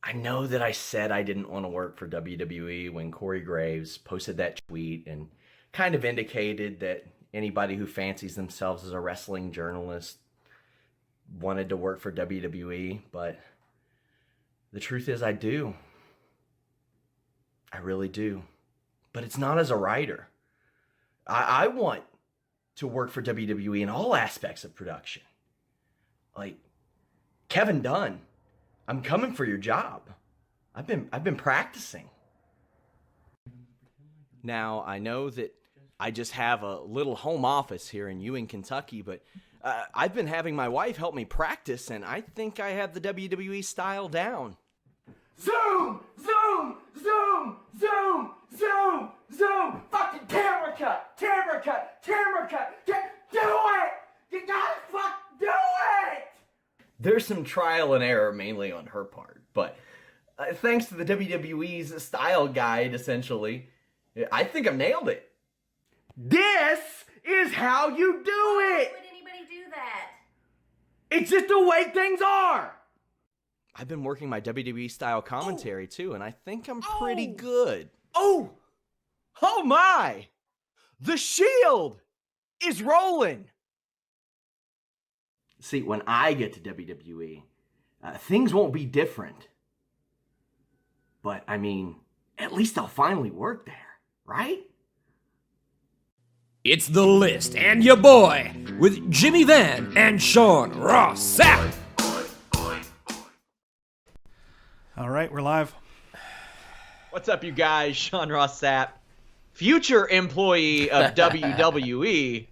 I know that I said I didn't want to work for WWE when Corey Graves posted that tweet and kind of indicated that anybody who fancies themselves as a wrestling journalist wanted to work for WWE, but the truth is I do. I really do. But it's not as a writer. I want to work for WWE in all aspects of production. Like, Kevin Dunn, I'm coming for your job. I've been practicing. Now, I know that I just have a little home office here in Ewing, Kentucky, but I've been having my wife help me practice, and I think I have the WWE style down. Zoom! Zoom! Zoom! Zoom! Zoom! Zoom! Fucking camera cut! Camera cut! Camera cut! Do it! You gotta do it! There's some trial and error, mainly on her part, but thanks to the WWE's style guide, essentially, I think I've nailed it. This is how you do it! Why would anybody do that? It's just the way things are! I've been working my WWE style commentary too, and I think I'm pretty good. Oh my! The Shield is rolling! See, when I get to WWE, things won't be different. But, I mean, at least I'll finally work there, right? It's The List and your boy with Jimmy Van and Sean Ross Sapp. All right, we're live. What's up, you guys? Sean Ross Sapp, future employee of WWE,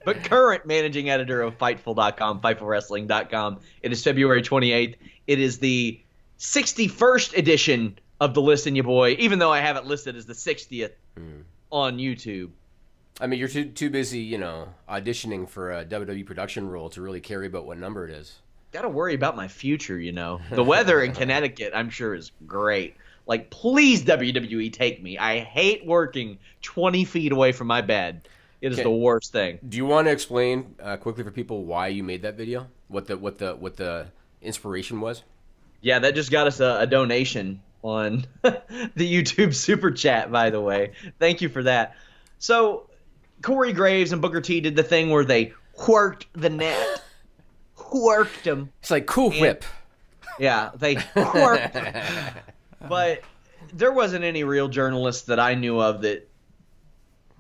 but current managing editor of Fightful.com, FightfulWrestling.com. It is February 28th. It is the 61st edition of The List and Your Boy, even though I have it listed as the 60th on YouTube. I mean, you're too busy, auditioning for a WWE production role to really care about what number it is. Got to worry about my future, The weather in Connecticut, I'm sure, is great. Like, please, WWE, take me. I hate working 20 feet away from my bed. It is the worst thing. Do you want to explain quickly for people why you made that video? What the inspiration was? Yeah, that just got us a donation on the YouTube Super Chat, by the way. Thank you for that. So, Corey Graves and Booker T did the thing where they worked the net. Worked them. It's like Cool Whip. Yeah, they worked them. But there wasn't any real journalists that I knew of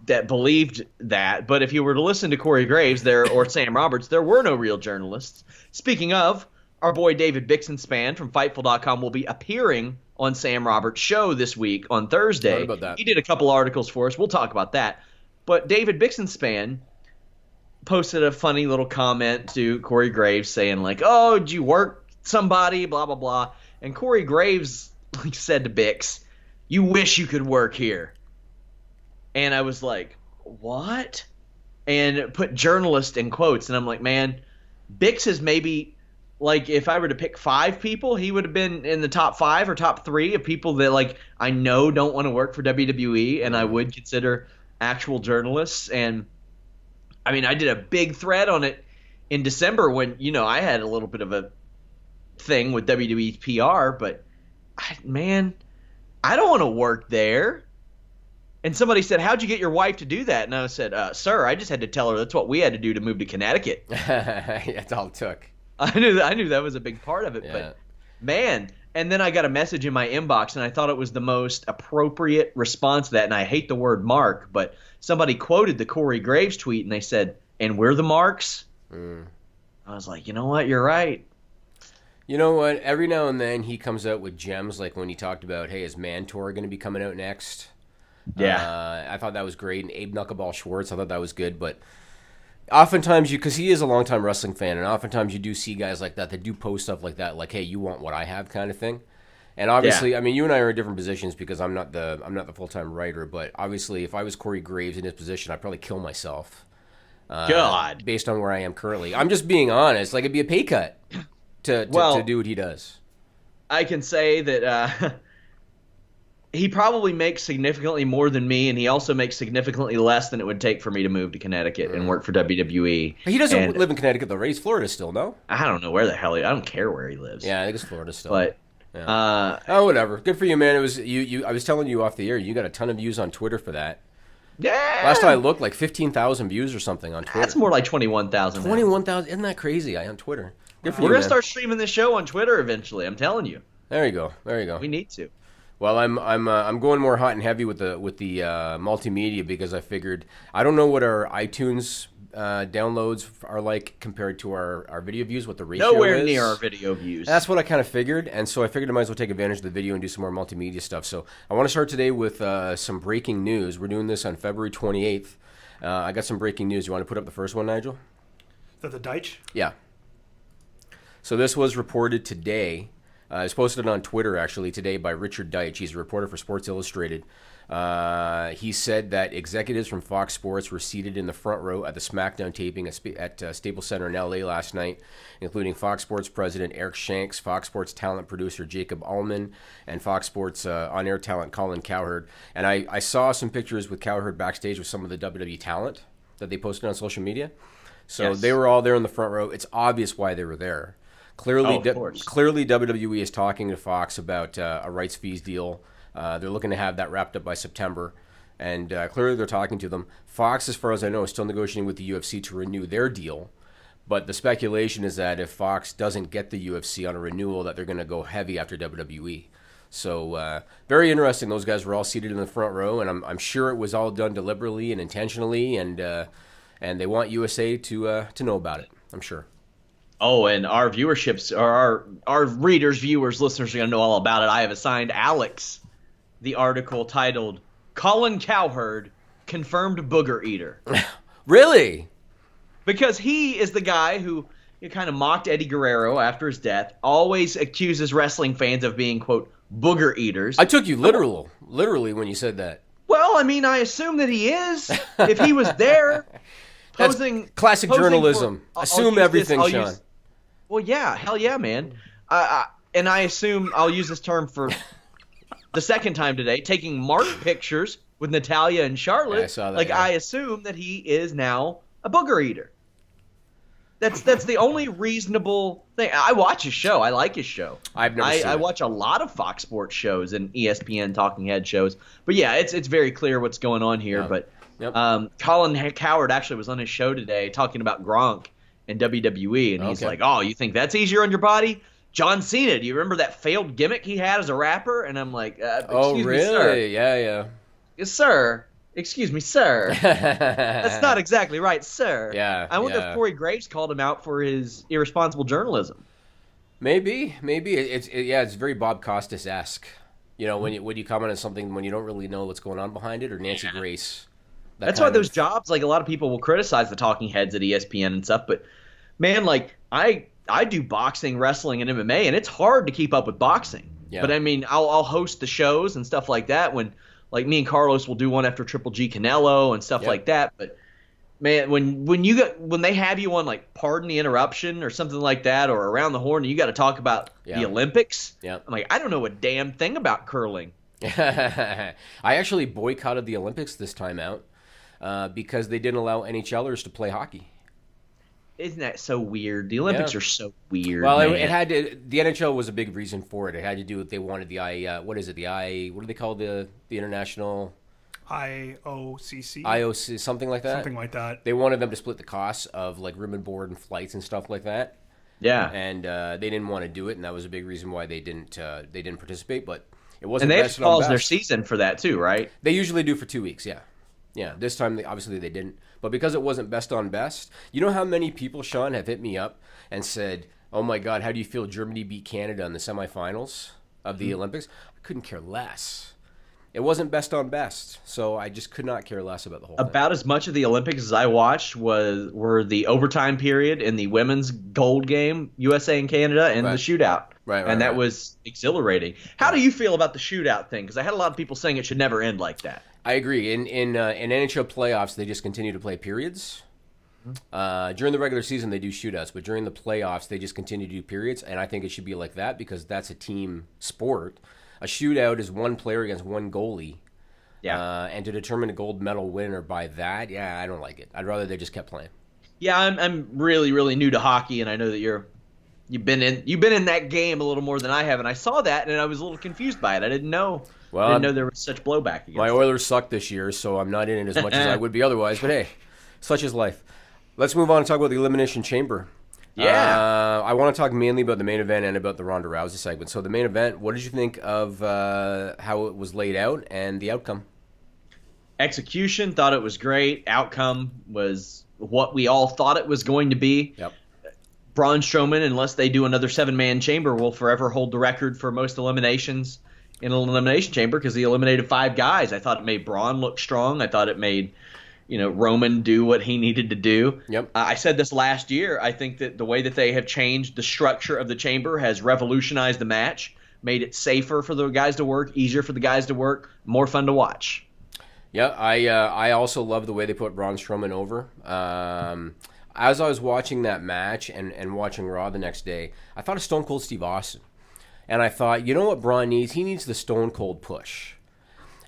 that believed that. But if you were to listen to Corey Graves or Sam Roberts, there were no real journalists. Speaking of, our boy David Bixenspan from Fightful.com will be appearing on Sam Roberts' show this week on Thursday. What about that? He did a couple articles for us. We'll talk about that. But David Bixenspan posted a funny little comment to Corey Graves saying, like, oh, did you work somebody, blah, blah, blah. And Corey Graves said to Bix, you wish you could work here. And I was like, what? And put journalist in quotes. And I'm like, man, Bix is maybe, like, if I were to pick 5 people, he would have been in the top 5 or top 3 of people that, like, I know don't want to work for WWE and I would consider actual journalists. And I mean, I did a big thread on it in December when, I had a little bit of a thing with WWE's PR, but man, I don't want to work there. And somebody said, how'd you get your wife to do that? And I said, sir, I just had to tell her that's what we had to do to move to Connecticut. That's all it took. I knew that was a big part of it, Yeah. but man. And then I got a message in my inbox, and I thought it was the most appropriate response to that. And I hate the word mark, but somebody quoted the Corey Graves tweet, and they said, and we're the marks? I was like, you know what? You're right. You know what? Every now and then he comes out with gems, like when he talked about, hey, is Mantor going to be coming out next? Yeah. I thought that was great. And Abe Knuckleball Schwartz, I thought that was good. But oftentimes because he is a longtime wrestling fan, and oftentimes you do see guys like that do post stuff like that, like, hey, you want what I have kind of thing. And obviously, I mean, you and I are in different positions because I'm not the full-time writer, but obviously if I was Corey Graves in his position, I'd probably kill myself. God. Based on where I am currently. I'm just being honest. Like, it'd be a pay cut to do what he does. I can say that he probably makes significantly more than me, and he also makes significantly less than it would take for me to move to Connecticut and work for WWE. He doesn't live in Connecticut, though, right? He's Florida still, no? I don't know where the hell I don't care where he lives. Yeah, I think it's Florida still. But Oh, whatever. Good for you, man. It was you. I was telling you off the air. You got a ton of views on Twitter for that. Yeah. Last time I looked, like 15,000 views or something on Twitter. That's more like 21,000. 21,000. Isn't that crazy? On Twitter. Good for We're you, gonna man. start streaming this show on Twitter eventually. I'm telling you. There you go. There you go. We need to. Well, I'm going more hot and heavy with the multimedia because I figured I don't know what our iTunes downloads are like compared to our video views, what the ratio Nowhere is. near our video views. That's what I kind of figured, and so I figured I might as well take advantage of the video and do some more multimedia stuff. So I want to start today with some breaking news. We're doing this on February 28th. I got some breaking news. You want to put up the first one, Nigel? The Deitch? Yeah. So this was reported today. It was posted on Twitter, actually, today by Richard Deitch. He's a reporter for Sports Illustrated. He said that executives from Fox Sports were seated in the front row at the SmackDown taping at Staples Center in L.A. last night, including Fox Sports president Eric Shanks, Fox Sports talent producer Jacob Allman, and Fox Sports on-air talent Colin Cowherd. And I saw some pictures with Cowherd backstage with some of the WWE talent that they posted on social media. So Yes. they were all there in the front row. It's obvious why they were there. Clearly, clearly WWE is talking to Fox about a rights fees deal. They're looking to have that wrapped up by September, and clearly they're talking to them. Fox, as far as I know, is still negotiating with the UFC to renew their deal, but the speculation is that if Fox doesn't get the UFC on a renewal, that they're going to go heavy after WWE. So very interesting. Those guys were all seated in the front row, and I'm sure it was all done deliberately and intentionally, and they want USA to know about it. I'm sure. Oh, and our viewerships, or our readers, viewers, listeners are going to know all about it. I have assigned Alex the article titled Colin Cowherd, Confirmed Booger Eater. Really? Because he is the guy who kind of mocked Eddie Guerrero after his death, always accuses wrestling fans of being, quote, booger eaters. I took you literally when you said that. Well, I mean, I assume that he is. If he was there posing... That's classic posing journalism. for, Assume everything, Sean. Well, yeah, hell yeah, man. And I assume I'll use this term for the second time today, taking mark pictures with Natalia and Charlotte. Yeah, I saw that, like, yeah. I assume that he is now a booger eater. That's the only reasonable thing. I watch his show. I like his show. I've never seen I it. watch a lot of Fox Sports shows and ESPN talking head shows. But yeah, it's very clear what's going on here. Yeah. But Yep. Colin Cowherd actually was on his show today talking about Gronk and WWE, and he's Okay. like, "Oh, you think that's easier on your body?" John Cena, do you remember that failed gimmick he had as a rapper? And I'm like, Oh, excuse really? me, sir. Yeah. Yes, sir. Excuse me, sir. That's not exactly right, sir. Yeah, I wonder yeah. if Corey Graves called him out for his irresponsible journalism. Maybe. It's very Bob Costas-esque. You know, when you comment on something when you don't really know what's going on behind it, or Nancy Grace. That's why those jobs, like, a lot of people will criticize the talking heads at ESPN and stuff, but man, like, I do boxing, wrestling, and MMA, and it's hard to keep up with boxing. Yeah. But I mean, I'll host the shows and stuff like that when, like, me and Carlos will do one after Triple G Canelo and stuff Yep. like that. But man, when they have you on, like, Pardon the Interruption or something like that, or Around the Horn, and you got to talk about Yeah. the Olympics. Yep. I'm like, I don't know a damn thing about curling. I actually boycotted the Olympics this time out because they didn't allow NHLers to play hockey. Isn't that so weird? The Olympics Yeah. are so weird. Well, man. it had to. The NHL was a big reason for it. It had to do with they wanted the what do they call the international IOCC? IOC, something like that. Something like that. They wanted them to split the costs of like room and board and flights and stuff like that. Yeah. And they didn't want to do it, and that was a big reason why they didn't participate. But it wasn't. And they have best to on pause their best. season for that too, right? They usually do for 2 weeks, yeah. Yeah, this time, obviously, they didn't. But because it wasn't best on best, you know how many people, Sean, have hit me up and said, oh, my God, how do you feel Germany beat Canada in the semifinals of the Olympics? I couldn't care less. It wasn't best on best, so I just could not care less about the whole thing. About as much of the Olympics as I watched were the overtime period in the women's gold game, USA and Canada, and Right. the shootout. Right, and that right. was exhilarating. How do you feel about the shootout thing? Because I had a lot of people saying it should never end like that. I agree. In NHL playoffs, they just continue to play periods. During the regular season, they do shootouts, but during the playoffs, they just continue to do periods, and I think it should be like that because that's a team sport. A shootout is one player against one goalie. Yeah. And to determine a gold medal winner by that, yeah, I don't like it. I'd rather they just kept playing. Yeah, I'm really, really new to hockey, and I know that you're You've been in that game a little more than I have, and I saw that, and I was a little confused by it. I didn't know. Well, I didn't know there was such blowback against my it. Oilers suck this year, so I'm not in it as much as I would be otherwise. But hey, such is life. Let's move on and talk about the Elimination Chamber. Yeah. I want to talk mainly about the main event and about the Ronda Rousey segment. So the main event, what did you think of how it was laid out and the outcome? Execution, thought it was great. Outcome was what we all thought it was going to be. Yep. Braun Strowman, unless they do another 7-man chamber, will forever hold the record for most eliminations in an Elimination Chamber because he eliminated 5 guys. I thought it made Braun look strong. I thought it made Roman do what he needed to do. Yep. I said this last year. I think that the way that they have changed the structure of the chamber has revolutionized the match, made it safer for the guys to work, easier for the guys to work, more fun to watch. Yeah, I also love the way they put Braun Strowman over. As I was watching that match and watching Raw the next day, I thought of Stone Cold Steve Austin. And I thought, you know what Braun needs? He needs the Stone Cold push.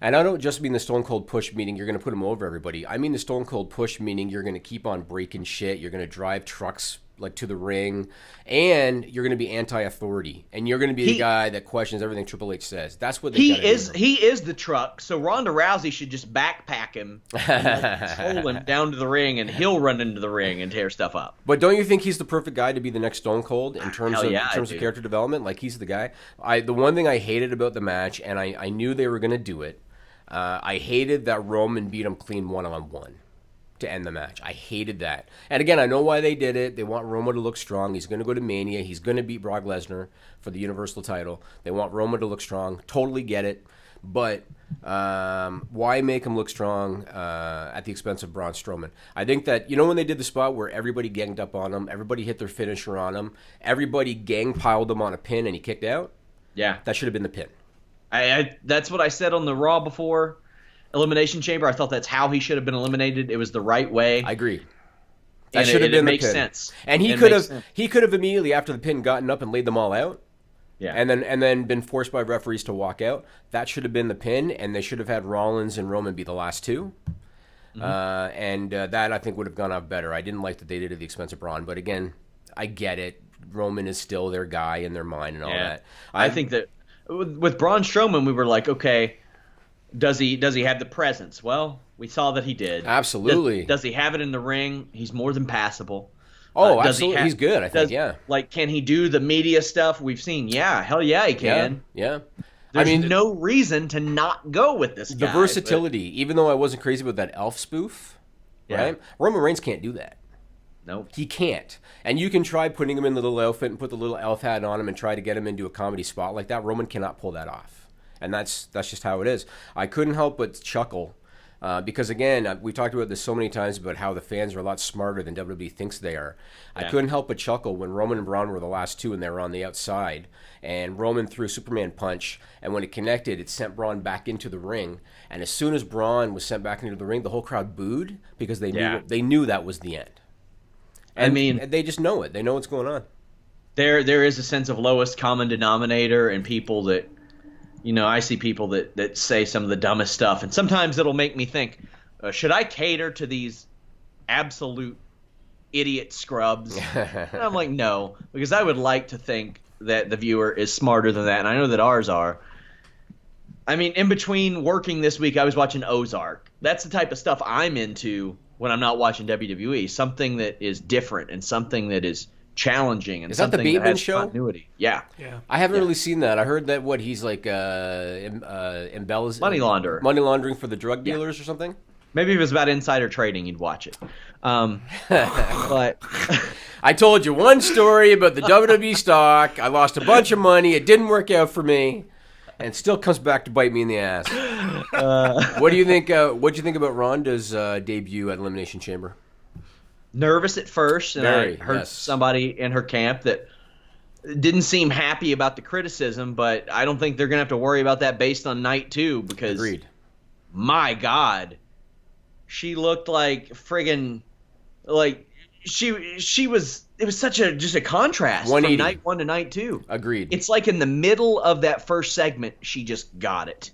And I don't just mean the Stone Cold push meaning you're going to put him over everybody. I mean the Stone Cold push meaning you're going to keep on breaking shit. You're going to drive trucks like to the ring, and you're going to be anti-authority, and you're going to be the guy that questions everything Triple H says. That's what he is. He is the truck. So Ronda Rousey should just backpack him, and roll him down to the ring, and he'll run into the ring and tear stuff up. But don't you think he's the perfect guy to be the next Stone Cold in terms of of character development? Like he's the guy. The one thing I hated about the match, and I knew they were going to do it. I hated that Roman beat him clean one-on-one to end the match. I hated that. And again, I know why they did it. They want Roman to look strong. He's going to go to Mania. He's going to beat Brock Lesnar for the Universal title. They want Roman to look strong. Totally get it. But why make him look strong at the expense of Braun Strowman? I think that, when they did the spot where everybody ganged up on him, everybody hit their finisher on him, everybody gang piled him on a pin and he kicked out? Yeah. That should have been the pin. That's what I said on the Raw before Elimination Chamber. I thought that's how he should have been eliminated. It was the right way. I agree. That should have been the pin. It makes sense. And he could have immediately after the pin gotten up and laid them all out. Yeah. And then been forced by referees to walk out. That should have been the pin, and they should have had Rollins and Roman be the last two. Mm-hmm. That I think would have gone off better. I didn't like that they did it at the expense of Braun, but again, I get it. Roman is still their guy in their mind and all that. I think that with Braun Strowman, we were like, okay, does he have the presence? Well, we saw that he did. Absolutely. Does he have it in the ring? He's more than passable. Oh, absolutely. He's good, I think, yeah. Like, can he do the media stuff we've seen? Yeah, hell yeah, he can. Yeah. There's no reason to not go with this guy. The versatility, even though I wasn't crazy about that elf spoof, right? Roman Reigns can't do that. Nope. He can't. And you can try putting him in the little outfit and put the little elf hat on him and try to get him into a comedy spot like that. Roman cannot pull that off. And that's just how it is. I couldn't help but chuckle because, again, we talked about this so many times about how the fans are a lot smarter than WWE thinks they are. Yeah. I couldn't help but chuckle when Roman and Braun were the last two and they were on the outside. And Roman threw a Superman punch. And when it connected, it sent Braun back into the ring. And as soon as Braun was sent back into the ring, the whole crowd booed because they knew that was the end. And they just know it. They know what's going on. There is a sense of lowest common denominator and people that, I see people that say some of the dumbest stuff. And sometimes it'll make me think, should I cater to these absolute idiot scrubs? And I'm like, no, because I would like to think that the viewer is smarter than that. And I know that ours are. I mean, in between working this week, I was watching Ozark. That's the type of stuff I'm into when I'm not watching WWE, something that is different and something that is challenging and something that has continuity. Yeah. I haven't really seen that. I heard that he's like embellish money laundering for the drug dealers or something. Maybe if it was about insider trading, you'd watch it. But I told you one story about the WWE stock. I lost a bunch of money. It didn't work out for me. And it still comes back to bite me in the ass. What do you think? What do you think about Ronda's debut at Elimination Chamber? Nervous at first, and I heard somebody in her camp that didn't seem happy about the criticism, but I don't think they're going to have to worry about that based on night 2 because, agreed. My God, she looked like friggin' like she was. It was such a contrast from night 1 to night 2. Agreed. It's like in the middle of that first segment, she just got it.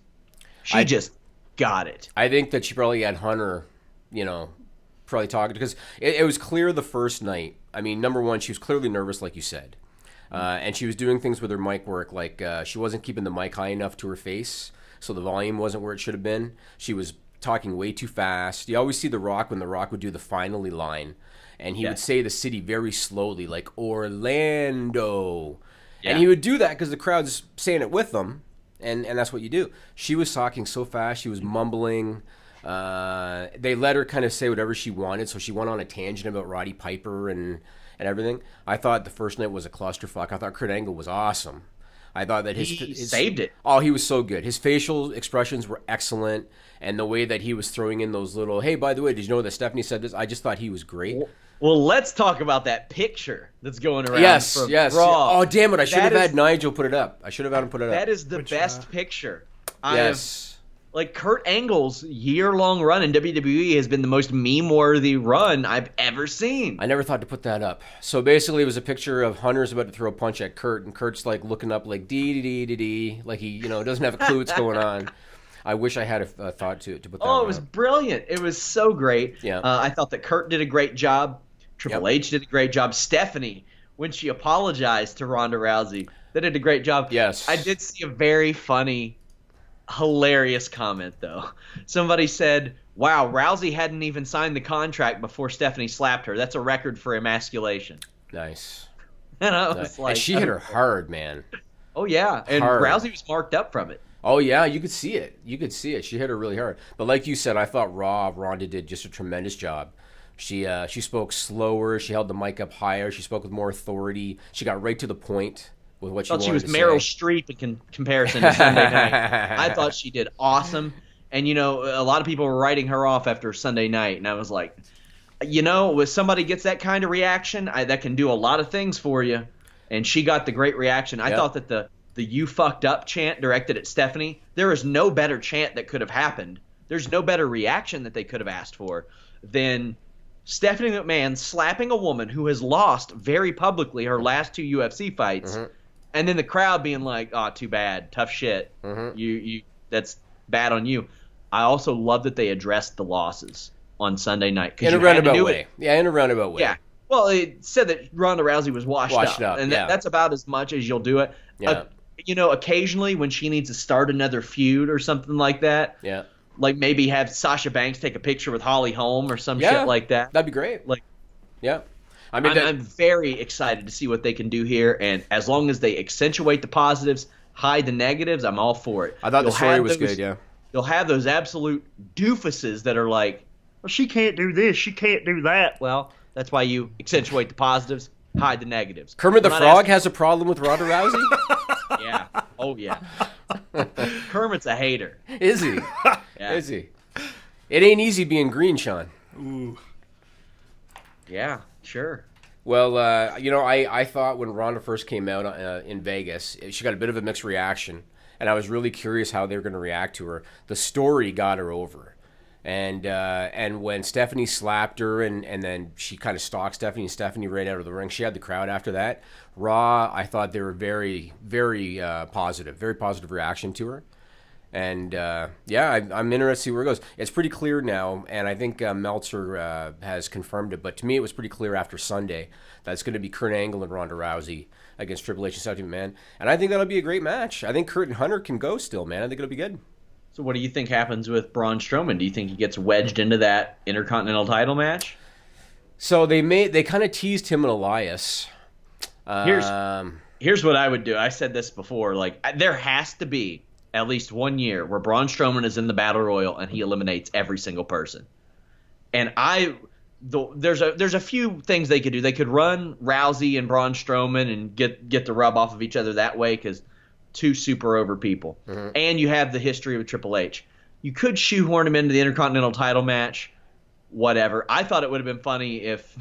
She just got it. I think that she probably had Hunter, probably talking because it was clear the first night. I mean, number one, she was clearly nervous, like you said. And she was doing things with her mic work, like she wasn't keeping the mic high enough to her face, so the volume wasn't where it should have been. She was talking way too fast. You always see The Rock when The Rock would do the finally line, and he would say the city very slowly, like Orlando. Yeah. And he would do that because the crowd's saying it with them, and that's what you do. She was talking so fast, she was mumbling. They let her kind of say whatever she wanted, so she went on a tangent about Roddy Piper and everything. I thought the first night was a clusterfuck. I thought Kurt Angle was awesome. I thought that his saved it. Oh, he was so good. His facial expressions were excellent, and the way that he was throwing in those little, hey, by the way, did you know that Stephanie said this? I just thought he was great. Well, let's talk about that picture that's going around. Yes. Raw. Oh, damn it! I should have had Nigel put it up. I should have had him put it up. That is the best picture. Yes. Like, Kurt Angle's year-long run in WWE has been the most meme-worthy run I've ever seen. I never thought to put that up. So basically, it was a picture of Hunter's about to throw a punch at Kurt, and Kurt's like looking up like dee-dee-dee-dee-dee, like he doesn't have a clue what's going on. I wish I had a thought to put that Oh, it was brilliant. It was so great. Yeah. I thought that Kurt did a great job. Triple H did a great job. Stephanie, when she apologized to Ronda Rousey, they did a great job. Yes. I did see a very funny, hilarious comment, though. Somebody said, wow, Rousey hadn't even signed the contract before Stephanie slapped her. That's a record for emasculation. Nice. And I was like... And she hit her hard, man. Oh, yeah. And hard. Rousey was marked up from it. Oh, yeah, you could see it. She hit her really hard. But like you said, I thought Ronda did just a tremendous job. She spoke slower. She held the mic up higher. She spoke with more authority. She got right to the point with what she wanted to say. She was Meryl Streep in comparison to Sunday night. I thought she did awesome. And, a lot of people were writing her off after Sunday night. And I was like, when somebody gets that kind of reaction, that can do a lot of things for you. And she got the great reaction. I thought that the "you fucked up" chant directed at Stephanie, there is no better chant that could have happened. There's no better reaction that they could have asked for than Stephanie McMahon slapping a woman who has lost very publicly her last 2 UFC fights, and then the crowd being like, "Oh, too bad, tough shit. You that's bad on you." I also love that they addressed the losses on Sunday night in a roundabout way. Yeah, in a roundabout way. Yeah. Well, it said that Ronda Rousey was washed up, and that's about as much as you'll do it. Yeah. Occasionally when she needs to start another feud or something like that. Yeah. Like maybe have Sasha Banks take a picture with Holly Holm or some shit like that. That'd be great. Like, yeah. I'm very excited to see what they can do here, and as long as they accentuate the positives, hide the negatives, I'm all for it. I thought the story was good, yeah. They'll have those absolute doofuses that are like, well, she can't do this, she can't do that. Well, that's why you accentuate the positives, hide the negatives. Kermit the Frog has a problem with Ronda Rousey? Yeah. Oh, yeah. Kermit's a hater. Is he? Yeah. Is he? It ain't easy being green, Sean. Ooh. Yeah, sure. Well, I thought when Ronda first came out in Vegas, she got a bit of a mixed reaction, and I was really curious how they were going to react to her. The story got her over. And when Stephanie slapped her and then she kind of stalked Stephanie and Stephanie ran out of the ring, she had the crowd after that. Raw, I thought they were very, very positive reaction to her. And, I'm interested to see where it goes. It's pretty clear now, and I think Meltzer has confirmed it, but to me it was pretty clear after Sunday that it's going to be Kurt Angle and Ronda Rousey against Triple H and Stephanie McMahon. And I think that'll be a great match. I think Kurt and Hunter can go still, man. I think it'll be good. So what do you think happens with Braun Strowman? Do you think he gets wedged into that Intercontinental title match? So they kind of teased him and Elias. Here's what I would do. I said this before. Like, there has to be at least 1 year where Braun Strowman is in the Battle Royal and he eliminates every single person. And there's a few things they could do. They could run Rousey and Braun Strowman and get the rub off of each other that way because two super over people. Mm-hmm. And you have the history with Triple H. You could shoehorn him into the Intercontinental title match, whatever. I thought it would have been funny if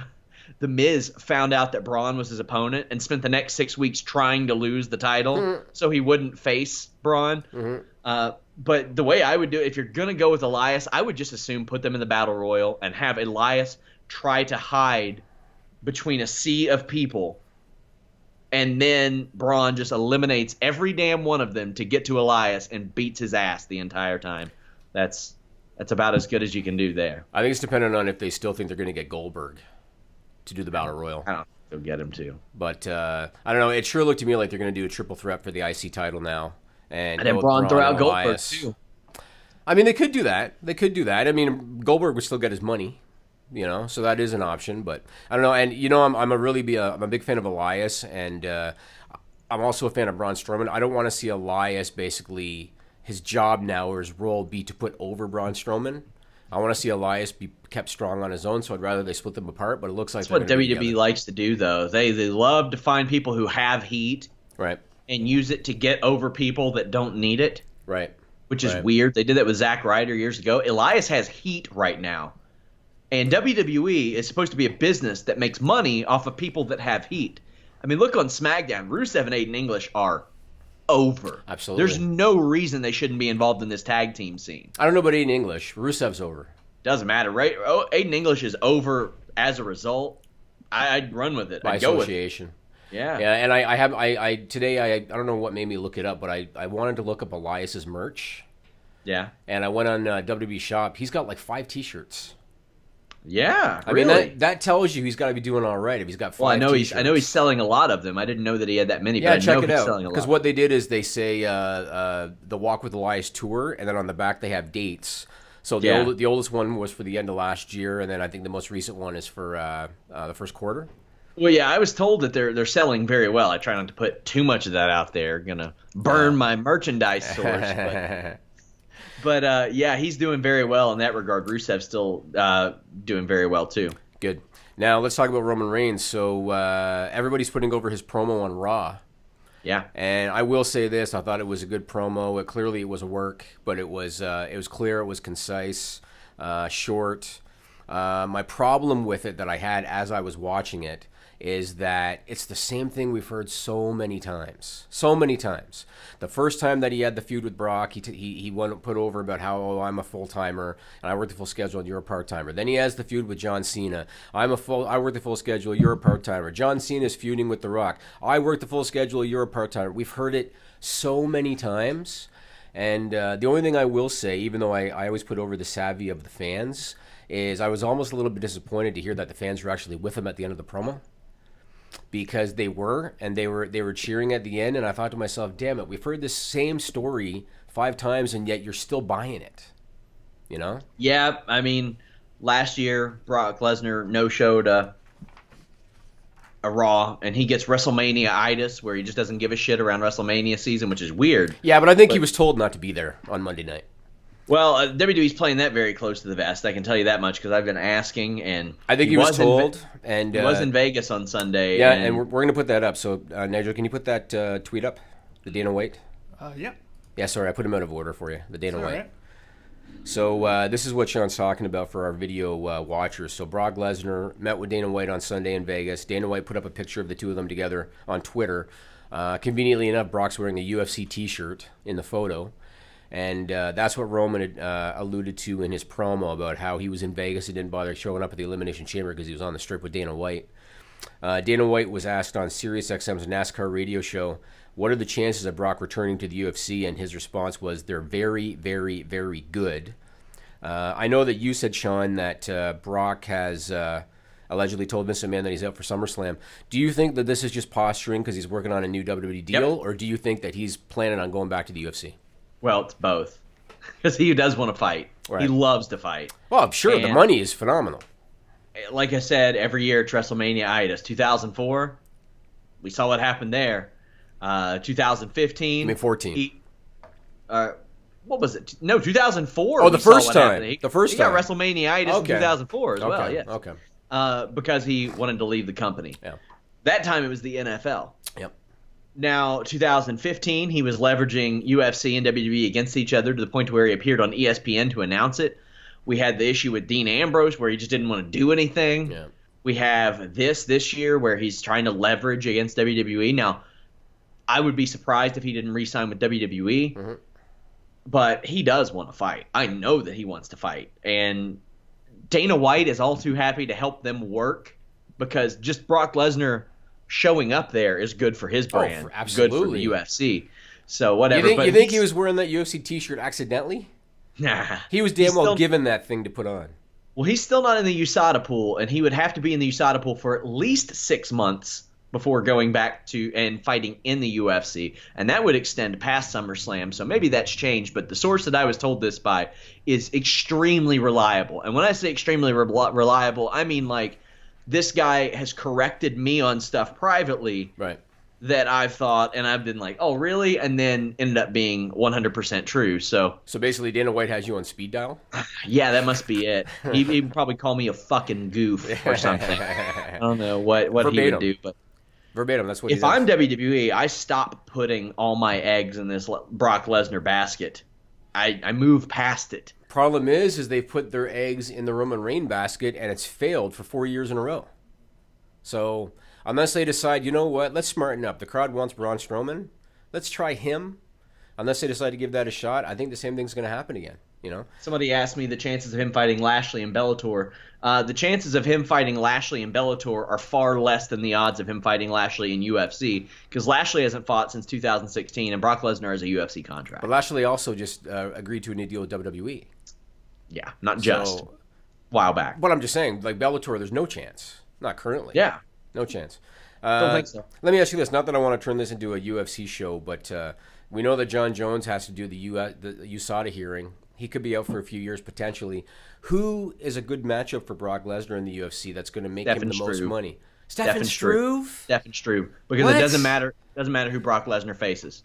The Miz found out that Braun was his opponent and spent the next 6 weeks trying to lose the title so he wouldn't face Braun. Mm-hmm. But the way I would do it, if you're going to go with Elias, I would just assume put them in the Battle Royal and have Elias try to hide between a sea of people. And then Braun just eliminates every damn one of them to get to Elias and beats his ass the entire time. That's about as good as you can do there. I think it's dependent on if they still think they're going to get Goldberg to do the Battle Royal. Go get him too. But I don't know. It sure looked to me like they're going to do a triple threat for the IC title now. And then Braun throw out Goldberg Elias. too. I mean, they could do that. I mean, Goldberg would still get his money, so that is an option. But I don't know. And I'm a big fan of Elias, and I'm also a fan of Braun Strowman. I don't want to see Elias basically his job now or his role be to put over Braun Strowman. I want to see Elias be kept strong on his own, so I'd rather they split them apart. But it looks like that's what WWE likes to do, though. They love to find people who have heat, right, and use it to get over people that don't need it, right. Which is weird. They did that with Zack Ryder years ago. Elias has heat right now, and WWE is supposed to be a business that makes money off of people that have heat. I mean, look on SmackDown. Rusev and Aiden English are over. Absolutely. There's no reason they shouldn't be involved in this tag team scene. I don't know about Aiden English. Rusev's over. Doesn't matter, right? Oh, Aiden English is over as a result. I'd run with it. By I'd go association. With it. Yeah. Yeah, and I today I don't know what made me look it up, but I wanted to look up Elias's merch. Yeah. And I went on WWE Shop. He's got like 5 T-shirts. Yeah, I really? mean that tells you he's got to be doing all right if he's got 5 Well, I know T-shirts. he's selling a lot of them. I didn't know that he had that many. Yeah, but I check know it he's out. selling a lot. Because what they did is they say the Walk with Elias tour, and then on the back they have dates. So the oldest one was for the end of last year, and then I think the most recent one is for the first quarter. Well, yeah, I was told that they're selling very well. I try not to put too much of that out there. Gonna burn my merchandise source. But yeah, he's doing very well in that regard. Rusev's still doing very well too. Good. Now let's talk about Roman Reigns. So everybody's putting over his promo on Raw. Yeah. And I will say this: I thought it was a good promo. It was a work, but it was clear, it was concise, short. My problem with it that I had as I was watching it is that it's the same thing we've heard so many times. So many times. The first time that he had the feud with Brock, he went put over about how I'm a full-timer and I work the full schedule and you're a part-timer. Then he has the feud with John Cena. I work the full schedule, you're a part-timer. John Cena's feuding with The Rock. I work the full schedule, you're a part-timer. We've heard it so many times. And the only thing I will say, even though I always put over the savvy of the fans, is I was almost a little bit disappointed to hear that the fans were actually with him at the end of the promo. Because they were cheering at the end, and I thought to myself, damn it, we've heard this same story 5 times, and yet you're still buying it. Yeah, I mean, last year Brock Lesnar no-showed a Raw, and he gets WrestleMania-itis, where he just doesn't give a shit around WrestleMania season, which is weird. Yeah, but I think he was told not to be there on Monday night. Well, WWE's playing that very close to the vest. I can tell you that much because I've been asking, and I think he was told. And he was in Vegas on Sunday. Yeah, and we're going to put that up. So, Nigel, can you put that tweet up? The Dana White? Yeah. Yeah, sorry, I put him out of order for you. The Dana White. Right. So this is what Sean's talking about for our video watchers. So Brock Lesnar met with Dana White on Sunday in Vegas. Dana White put up a picture of the two of them together on Twitter. Conveniently enough, Brock's wearing a UFC T-shirt in the photo. And that's what Roman had alluded to in his promo about how he was in Vegas and didn't bother showing up at the Elimination Chamber because he was on the strip with Dana White. Dana White was asked on SiriusXM's NASCAR radio show, what are the chances of Brock returning to the UFC? And his response was, they're very, very, very good. I know that you said, Sean, that Brock has allegedly told Vince McMahon that he's out for SummerSlam. Do you think that this is just posturing because he's working on a new WWE deal? Or do you think that he's planning on going back to the UFC? Well, it's both. Because he does want to fight. Right. He loves to fight. Well, I'm sure the money is phenomenal. Like I said, every year at WrestleMania-itis. 2004, we saw what happened there. 2015. I mean, 14. What was it? No, 2004. Oh, the first time. The first time. He got WrestleMania-itis in 2004 as well, yes. Okay. Because he wanted to leave the company. Yeah. That time it was the NFL. Yep. Now, 2015, he was leveraging UFC and WWE against each other to the point where he appeared on ESPN to announce it. We had the issue with Dean Ambrose where he just didn't want to do anything. Yeah. We have this year where he's trying to leverage against WWE. Now, I would be surprised if he didn't re-sign with WWE, but he does want to fight. I know that he wants to fight. And Dana White is all too happy to help them work because just Brock Lesnar showing up there is good for his brand, good for the UFC. So whatever. You think he was wearing that UFC T-shirt accidentally? Nah. He was damn well given that thing to put on. Well, he's still not in the USADA pool, and he would have to be in the USADA pool for at least 6 months before going back to and fighting in the UFC, and that would extend past SummerSlam. So maybe that's changed, but the source that I was told this by is extremely reliable. And when I say extremely reliable, I mean like this guy has corrected me on stuff privately. Right. That I've thought, and I've been like, oh, really? And then ended up being 100% true. So basically, Dana White has you on speed dial? yeah, that must be it. He'd probably call me a fucking goof or something. I don't know what he would do. But verbatim, that's what he if does. I'm WWE, I stop putting all my eggs in this Brock Lesnar basket. I move past it. Problem is they've put their eggs in the Roman Reigns basket, and it's failed for 4 years in a row. So unless they decide, you know what, let's smarten up. The crowd wants Braun Strowman. Let's try him. Unless they decide to give that a shot, I think the same thing's going to happen again. You know. Somebody asked me the chances of him fighting Lashley in Bellator. The chances of him fighting Lashley in Bellator are far less than the odds of him fighting Lashley in UFC, because Lashley hasn't fought since 2016, and Brock Lesnar has a UFC contract. But Lashley also just agreed to a new deal with WWE. Yeah, not just. A while back. But I'm just saying, like Bellator, there's no chance. Not currently. Yeah. No chance. Don't think so. Let me ask you this. Not that I want to turn this into a UFC show, but we know that John Jones has to do the USADA hearing. He could be out for a few years potentially. Who is a good matchup for Brock Lesnar in the UFC that's going to make him the most money? Stephen Struve? Stephen Struve. Because it doesn't matter who Brock Lesnar faces.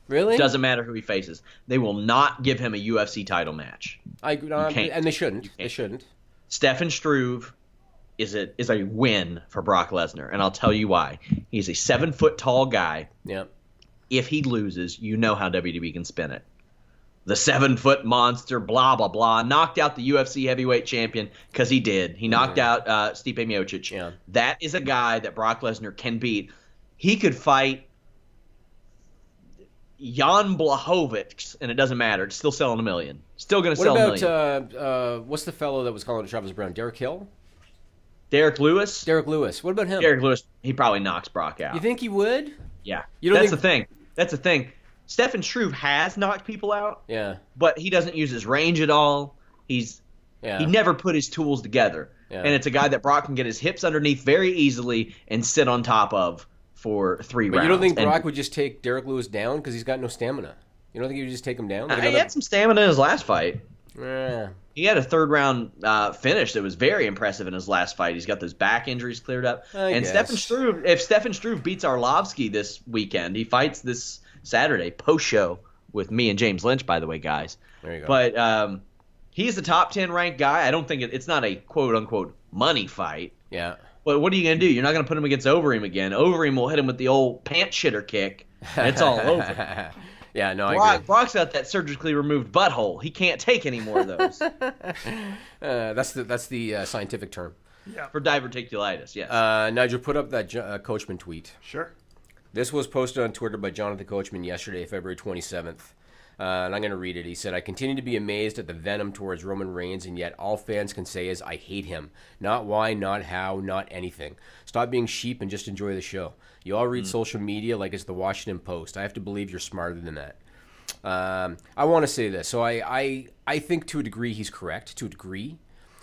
Really? It doesn't matter who he faces. They will not give him a UFC title match. And they shouldn't. They shouldn't. Stephen Struve is a win for Brock Lesnar, and I'll tell you why. He's a 7-foot tall guy. Yeah. If he loses, you know how WWE can spin it. The 7-foot monster, blah, blah, blah, knocked out the UFC heavyweight champion, because he did. He knocked out Stipe Miocic. Yeah. That is a guy that Brock Lesnar can beat. He could fight Jan Blachowicz, and it doesn't matter. It's still selling $1 million. Still going to sell $1 million. What about, what's the fellow that was calling to Travis Brown? Derek Hill? Derek Lewis? Derek Lewis. What about him? Derek Lewis, he probably knocks Brock out. You think he would? Yeah. That's the thing. That's the thing. Stephen Struve has knocked people out. Yeah. But he doesn't use his range at all. He never put his tools together. Yeah. And it's a guy that Brock can get his hips underneath very easily and sit on top of for 3 rounds. But you don't think Brock would just take Derek Lewis down because he's got no stamina? You don't think he would just take him down? He had some stamina in his last fight. Yeah. He had a 3rd round finish that was very impressive in his last fight. He's got those back injuries cleared up. If Stephen Struve beats Arlovsky this weekend, he fights this Saturday post-show with me and James Lynch, by the way, guys. There you go. But he's a top 10 ranked guy. I don't think it's not a quote-unquote money fight. Yeah. But what are you going to do? You're not going to put him against Overeem again. Overeem will hit him with the old pant shitter kick, and it's all over. Yeah, no, I agree. Brock's got that surgically removed butthole. He can't take any more of those. That's the scientific term. Yeah. For diverticulitis, yes. Nigel, put up that Coachman tweet. Sure. This was posted on Twitter by Jonathan Coachman yesterday, February 27th. And I'm going to read it. He said, I continue to be amazed at the venom towards Roman Reigns, and yet all fans can say is, I hate him. Not why, not how, not anything. Stop being sheep and just enjoy the show. You all read social media like it's the Washington Post. I have to believe you're smarter than that. I want to say this. So I think to a degree he's correct, to a degree.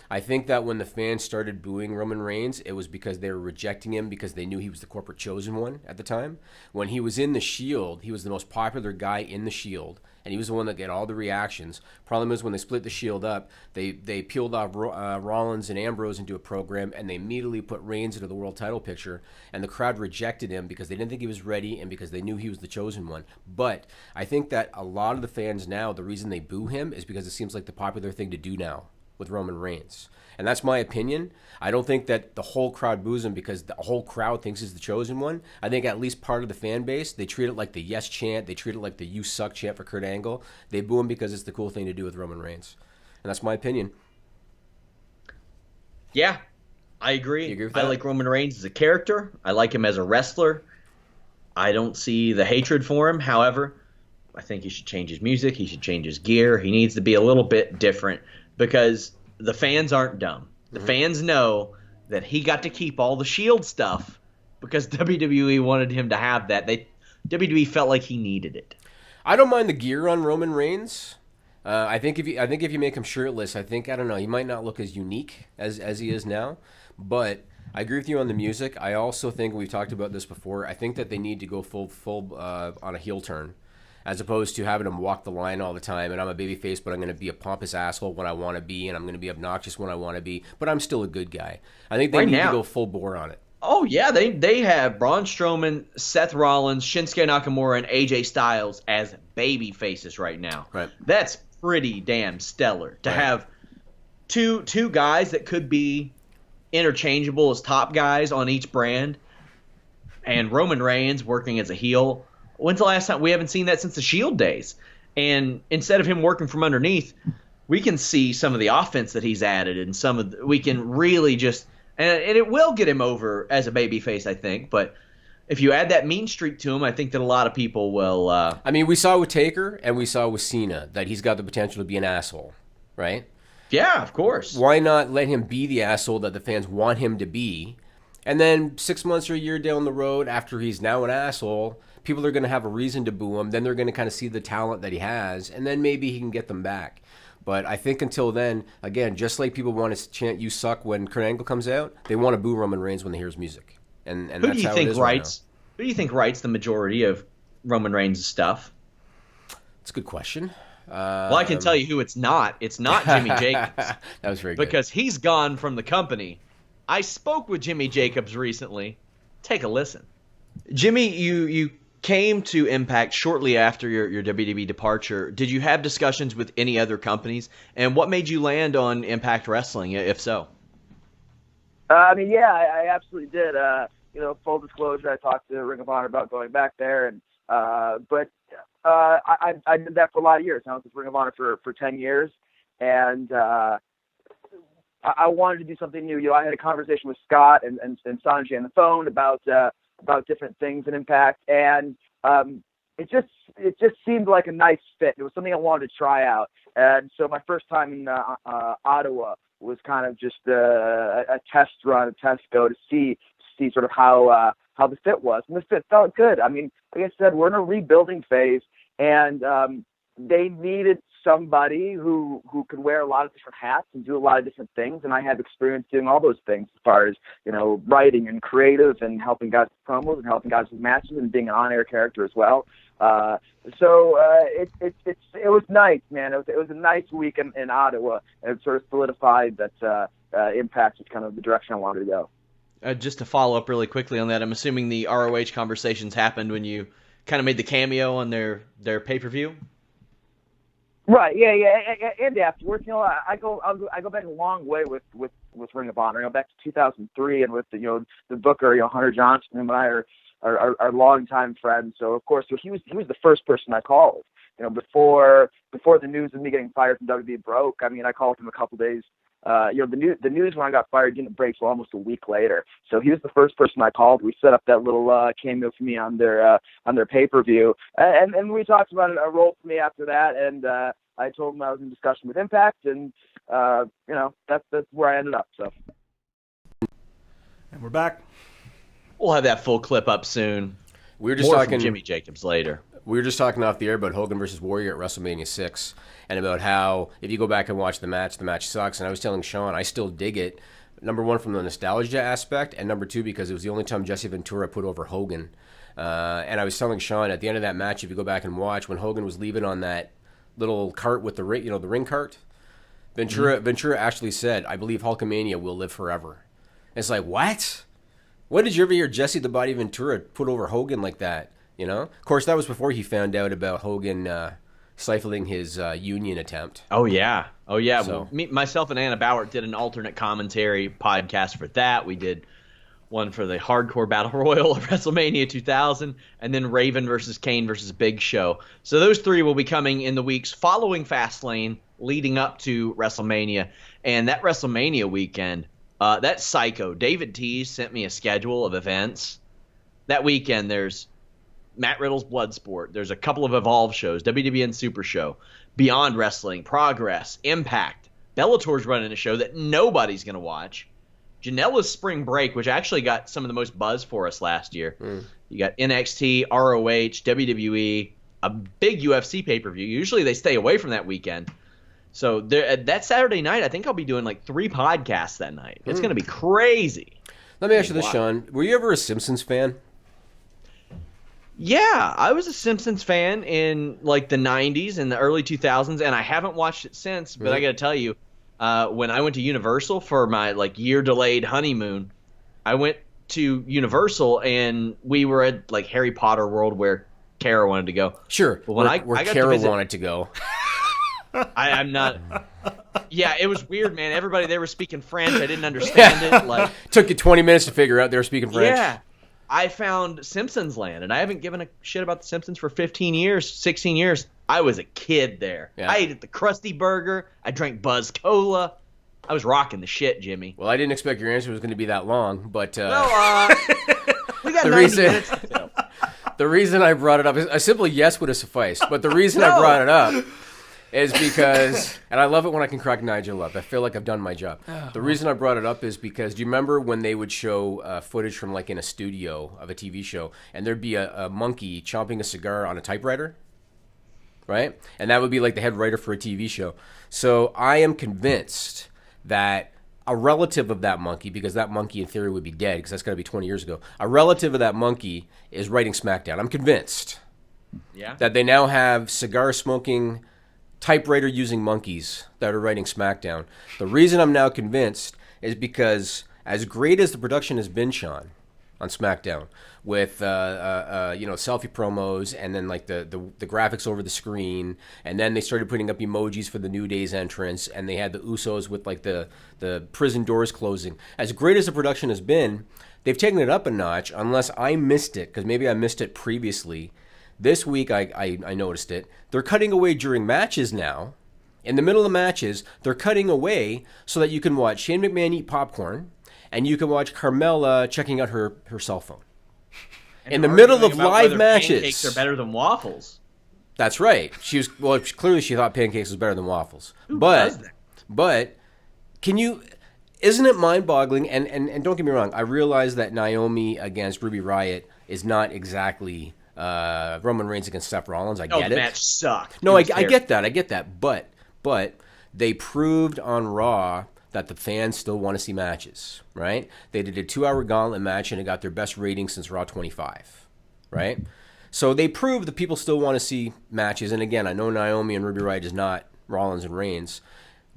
I think that when the fans started booing Roman Reigns, it was because they were rejecting him because they knew he was the corporate chosen one at the time. When he was in the Shield, he was the most popular guy in the Shield, and he was the one that got all the reactions. Problem is when they split the Shield up, they peeled off Rollins and Ambrose into a program, and they immediately put Reigns into the world title picture, and the crowd rejected him because they didn't think he was ready and because they knew he was the chosen one. But I think that a lot of the fans now, the reason they boo him is because it seems like the popular thing to do now with Roman Reigns. And that's my opinion. I don't think that the whole crowd boos him because the whole crowd thinks he's the chosen one. I think at least part of the fan base, they treat it like the yes chant. They treat it like the you suck chant for Kurt Angle. They boo him because it's the cool thing to do with Roman Reigns. And that's my opinion. Yeah, I agree. You agree with that? I like Roman Reigns as a character. I like him as a wrestler. I don't see the hatred for him. However, I think he should change his music. He should change his gear. He needs to be a little bit different because the fans aren't dumb. The fans know that he got to keep all the Shield stuff because WWE wanted him to have that. WWE felt like he needed it. I don't mind the gear on Roman Reigns. I think if you make him shirtless, I don't know, he might not look as unique as he is now. But I agree with you on the music. I also think we've talked about this before. I think that they need to go full on a heel turn, as opposed to having him walk the line all the time. And I'm a babyface, but I'm going to be a pompous asshole when I want to be, and I'm going to be obnoxious when I want to be. But I'm still a good guy. I think they need to go full bore on it. Oh yeah, they have Braun Strowman, Seth Rollins, Shinsuke Nakamura, and AJ Styles as baby faces right now. Right. That's pretty damn stellar to have two guys that could be interchangeable as top guys on each brand, and Roman Reigns working as a heel. When's the last time? We haven't seen that since the Shield days. And instead of him working from underneath, we can see some of the offense that he's added, and we can really just and it will get him over as a babyface, I think. But if you add that mean streak to him, I think that a lot of people will. I mean, we saw with Taker and we saw with Cena that he's got the potential to be an asshole, right? Yeah, of course. Why not let him be the asshole that the fans want him to be? And then 6 months or a year down the road, after he's now an asshole, people are going to have a reason to boo him. Then they're going to kind of see the talent that he has, and then maybe he can get them back. But I think until then, again, just like people want to chant "You suck" when Kurt Angle comes out, they want to boo Roman Reigns when they hear his music. And who that's do you how think it is writes? Who do you think writes the majority of Roman Reigns' stuff? It's a good question. Well, I can tell you who it's not. It's not Jimmy Jacobs. That was very good. Because he's gone from the company. I spoke with Jimmy Jacobs recently. Take a listen. Jimmy, you came to Impact shortly after your WWE departure. Did you have discussions with any other companies? And what made you land on Impact Wrestling, if so? I absolutely did. Full disclosure, I talked to Ring of Honor about going back there, and but I did that for a lot of years. I was with Ring of Honor for 10 years, and I wanted to do something new. I had a conversation with Scott and Sanjay on the phone about different things in Impact, and it just seemed like a nice fit. It was something I wanted to try out, and so my first time in Ottawa was kind of just a test run, a test go to see sort of how the fit was, and the fit felt good. I mean, like I said, we're in a rebuilding phase, and they needed somebody who could wear a lot of different hats and do a lot of different things, and I have experience doing all those things as far as writing and creative and helping guys with promos and helping guys with matches and being an on-air character as well. So it was nice, man. It was a nice week in Ottawa, and it sort of solidified that Impact was kind of the direction I wanted to go. Just to follow up really quickly on that, I'm assuming the ROH conversations happened when you kind of made the cameo on their pay-per-view? Right, yeah, and afterwards, I go back a long way with Ring of Honor. I go back to 2003, and with the booker, Hunter Johnson, and I are longtime friends. So of course, he was the first person I called. Before the news of me getting fired from WWE broke. I mean, I called him a couple days. The news when I got fired didn't break till almost a week later. So he was the first person I called. We set up that little cameo for me on their pay-per-view, and we talked about a role for me after that. And I told him I was in discussion with Impact, and that's where I ended up. So. And we're back. We'll have that full clip up soon. We were just More talking from Jimmy Jacobs later. We were just talking off the air about Hogan versus Warrior at WrestleMania 6, and about how if you go back and watch the match sucks. And I was telling Sean, I still dig it. Number one, from the nostalgia aspect, and number two, because it was the only time Jesse Ventura put over Hogan. And I was telling Sean, at the end of that match, if you go back and watch, when Hogan was leaving on that little cart with the ring cart, Ventura actually said, "I believe Hulkamania will live forever." And it's like, what? When did you ever hear Jesse the Body Ventura put over Hogan like that? Of course, that was before he found out about Hogan stifling his union attempt. Oh yeah. So. Well, myself and Anna Bauer did an alternate commentary podcast for that. We did one for the Hardcore Battle Royal of WrestleMania 2000, and then Raven versus Kane versus Big Show. So those three will be coming in the weeks following Fastlane, leading up to WrestleMania. And that WrestleMania weekend, that psycho David Tease sent me a schedule of events. That weekend, there's Matt Riddle's Bloodsport. There's a couple of Evolve shows, WWN Super Show, Beyond Wrestling, Progress, Impact. Bellator's running a show that nobody's going to watch. Janela's Spring Break, which actually got some of the most buzz for us last year. You got NXT, ROH, WWE, a big UFC pay-per-view. Usually they stay away from that weekend. So that Saturday night, I think I'll be doing like 3 podcasts that night. It's going to be crazy. Let me ask you this, Sean. Were you ever a Simpsons fan? Yeah, I was a Simpsons fan in like the 90s and the early 2000s, and I haven't watched it since. But I got to tell you, when I went to Universal for my like year-delayed honeymoon, I went to Universal and we were at like Harry Potter World where Kara wanted to go. Sure, but when where Kara wanted to go. I'm not. Yeah, it was weird, man. Everybody there was speaking French. I didn't understand it. Like, took you 20 minutes to figure out they were speaking French. Yeah, I found Simpsons Land, and I haven't given a shit about the Simpsons for 15 years, 16 years. I was a kid there. Yeah. I ate at the Krusty Burger. I drank Buzz Cola. I was rocking the shit, Jimmy. Well, I didn't expect your answer was going to be that long, but we got 90 minutes. The reason I brought it up is a simple yes would have sufficed, but the reason I brought it up is because, and I love it when I can crack Nigel up. I feel like I've done my job. The reason I brought it up is because, do you remember when they would show footage from like in a studio of a TV show, and there'd be a monkey chomping a cigar on a typewriter? Right? And that would be like the head writer for a TV show. So I am convinced that a relative of that monkey, because that monkey in theory would be dead, because that's got to be 20 years ago, a relative of that monkey is writing SmackDown. I'm convinced that they now have cigar-smoking, typewriter-using monkeys that are writing SmackDown. The reason I'm now convinced is because as great as the production has been, Sean, on SmackDown, with selfie promos and then like the graphics over the screen, and then they started putting up emojis for the New Day's entrance, and they had the Usos with like the prison doors closing. As great as the production has been, they've taken it up a notch, unless I missed it, because maybe I missed it previously. This week I noticed it. They're cutting away during matches now. In the middle of matches, they're cutting away so that you can watch Shane McMahon eat popcorn, and you can watch Carmella checking out her cell phone. In the middle of live matches. Pancakes are better than waffles. That's right. Clearly she thought pancakes was better than waffles. Who does that? But isn't it mind-boggling? And don't get me wrong, I realize that Naomi against Ruby Riott is not exactly Roman Reigns against Seth Rollins. I get it. The match sucked. No, I get that. But they proved on Raw that the fans still want to see matches, right? They did a 2-hour gauntlet match, and it got their best rating since Raw 25, right? So they proved that people still want to see matches. And again, I know Naomi and Ruby Riott is not Rollins and Reigns.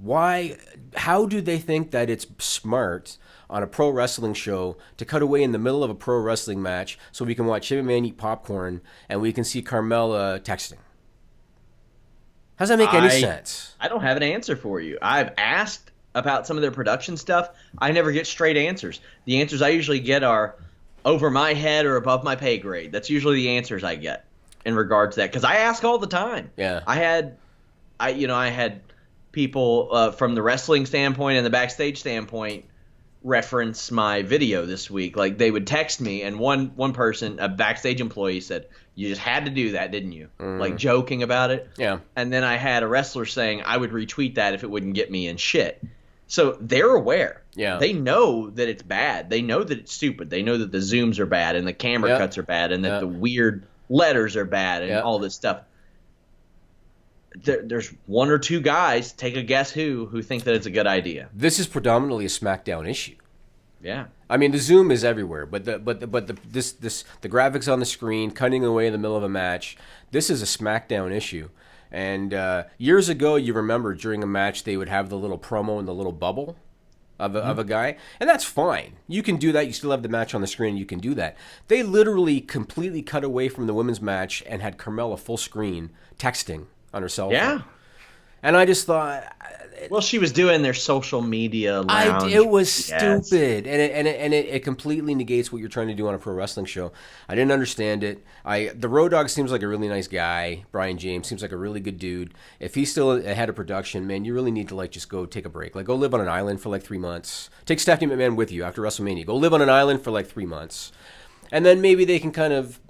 How do they think that it's smart on a pro wrestling show to cut away in the middle of a pro wrestling match so we can watch Shane McMahon eat popcorn and we can see Carmella texting? How does that make any sense? I don't have an answer for you. I've asked about some of their production stuff. I never get straight answers. The answers I usually get are over my head or above my pay grade. That's usually the answers I get in regards to that, because I ask all the time. Yeah. I had people from the wrestling standpoint and the backstage standpoint reference my video this week. Like, they would text me, and one person, a backstage employee, said, "You just had to do that, didn't you?" Like, joking about it. Yeah. And then I had a wrestler saying I would retweet that if it wouldn't get me in shit. So they're aware. Yeah. They know that it's bad. They know that it's stupid. They know that the zooms are bad and the camera cuts are bad and that the weird letters are bad and all this stuff. There's one or two guys, take a guess who think that it's a good idea. This is predominantly a SmackDown issue. Yeah. I mean, the zoom is everywhere, but the graphics on the screen, cutting away in the middle of a match, this is a SmackDown issue. And years ago, you remember during a match, they would have the little promo and the little bubble of a guy. And that's fine. You can do that. You still have the match on the screen. You can do that. They literally completely cut away from the women's match and had Carmella full screen texting on her cell phone. Yeah. And I just thought... Well, she was doing their social media lounge. It was stupid, and it completely negates what you're trying to do on a pro wrestling show. I didn't understand it. The Road Dogg seems like a really nice guy. Brian James seems like a really good dude. If he's still ahead of production, man, you really need to just go take a break. Go live on an island for 3 months. Take Stephanie McMahon with you after WrestleMania. Go live on an island for 3 months, and then maybe they can kind of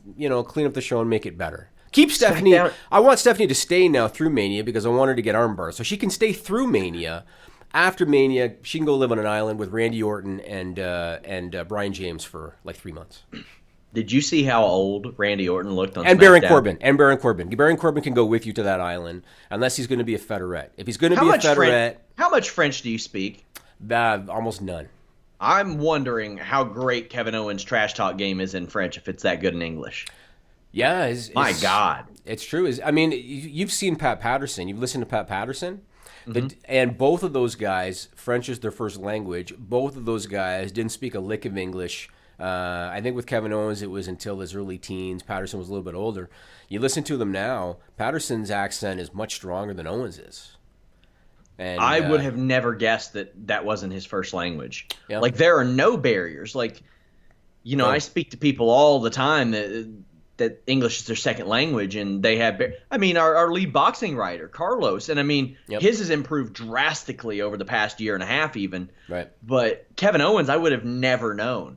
clean up the show and make it better. Keep Stephanie. I want Stephanie to stay now through Mania because I want her to get armbar, so she can stay through Mania. After Mania, she can go live on an island with Randy Orton and Brian James for 3 months. Did you see how old Randy Orton looked on And SmackDown? Baron Corbin. Baron Corbin can go with you to that island unless he's going to be a featherette. If he's going to be a featherette, How much French do you speak? almost none. I'm wondering how great Kevin Owens' trash talk game is in French if it's that good in English. Yeah, My God. It's true. I mean, you've seen Pat Patterson. You've listened to Pat Patterson. Mm-hmm. And both of those guys, French is their first language. Both of those guys didn't speak a lick of English. I think with Kevin Owens, it was until his early teens. Patterson was a little bit older. You listen to them now, Patterson's accent is much stronger than Owens is. And I would have never guessed that wasn't his first language. Yeah. Like, there are no barriers. Like, I speak to people all the time that English is their second language, and they have our lead boxing writer, Carlos, and his has improved drastically over the past year and a half even. Right. But Kevin Owens, I would have never known.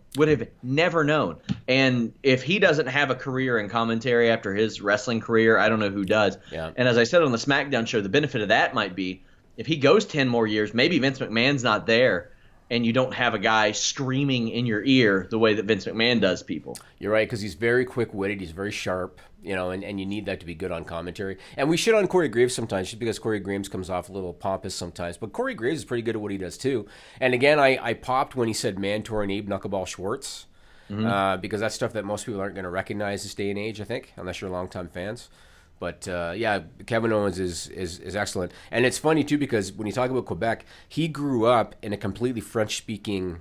And if he doesn't have a career in commentary after his wrestling career, I don't know who does. Yeah. And as I said on the SmackDown show, the benefit of that might be if he goes 10 more years, maybe Vince McMahon's not there, and you don't have a guy screaming in your ear the way that Vince McMahon does people. You're right, because he's very quick-witted, he's very sharp, and you need that to be good on commentary. And we shit on Corey Graves sometimes, just because Corey Graves comes off a little pompous sometimes. But Corey Graves is pretty good at what he does, too. And again, I popped when he said Mantor and Abe Knuckleball Schwartz, because that's stuff that most people aren't going to recognize this day and age, I think, unless you're longtime fans. But, Kevin Owens is excellent. And it's funny, too, because when you talk about Quebec, he grew up in a completely French-speaking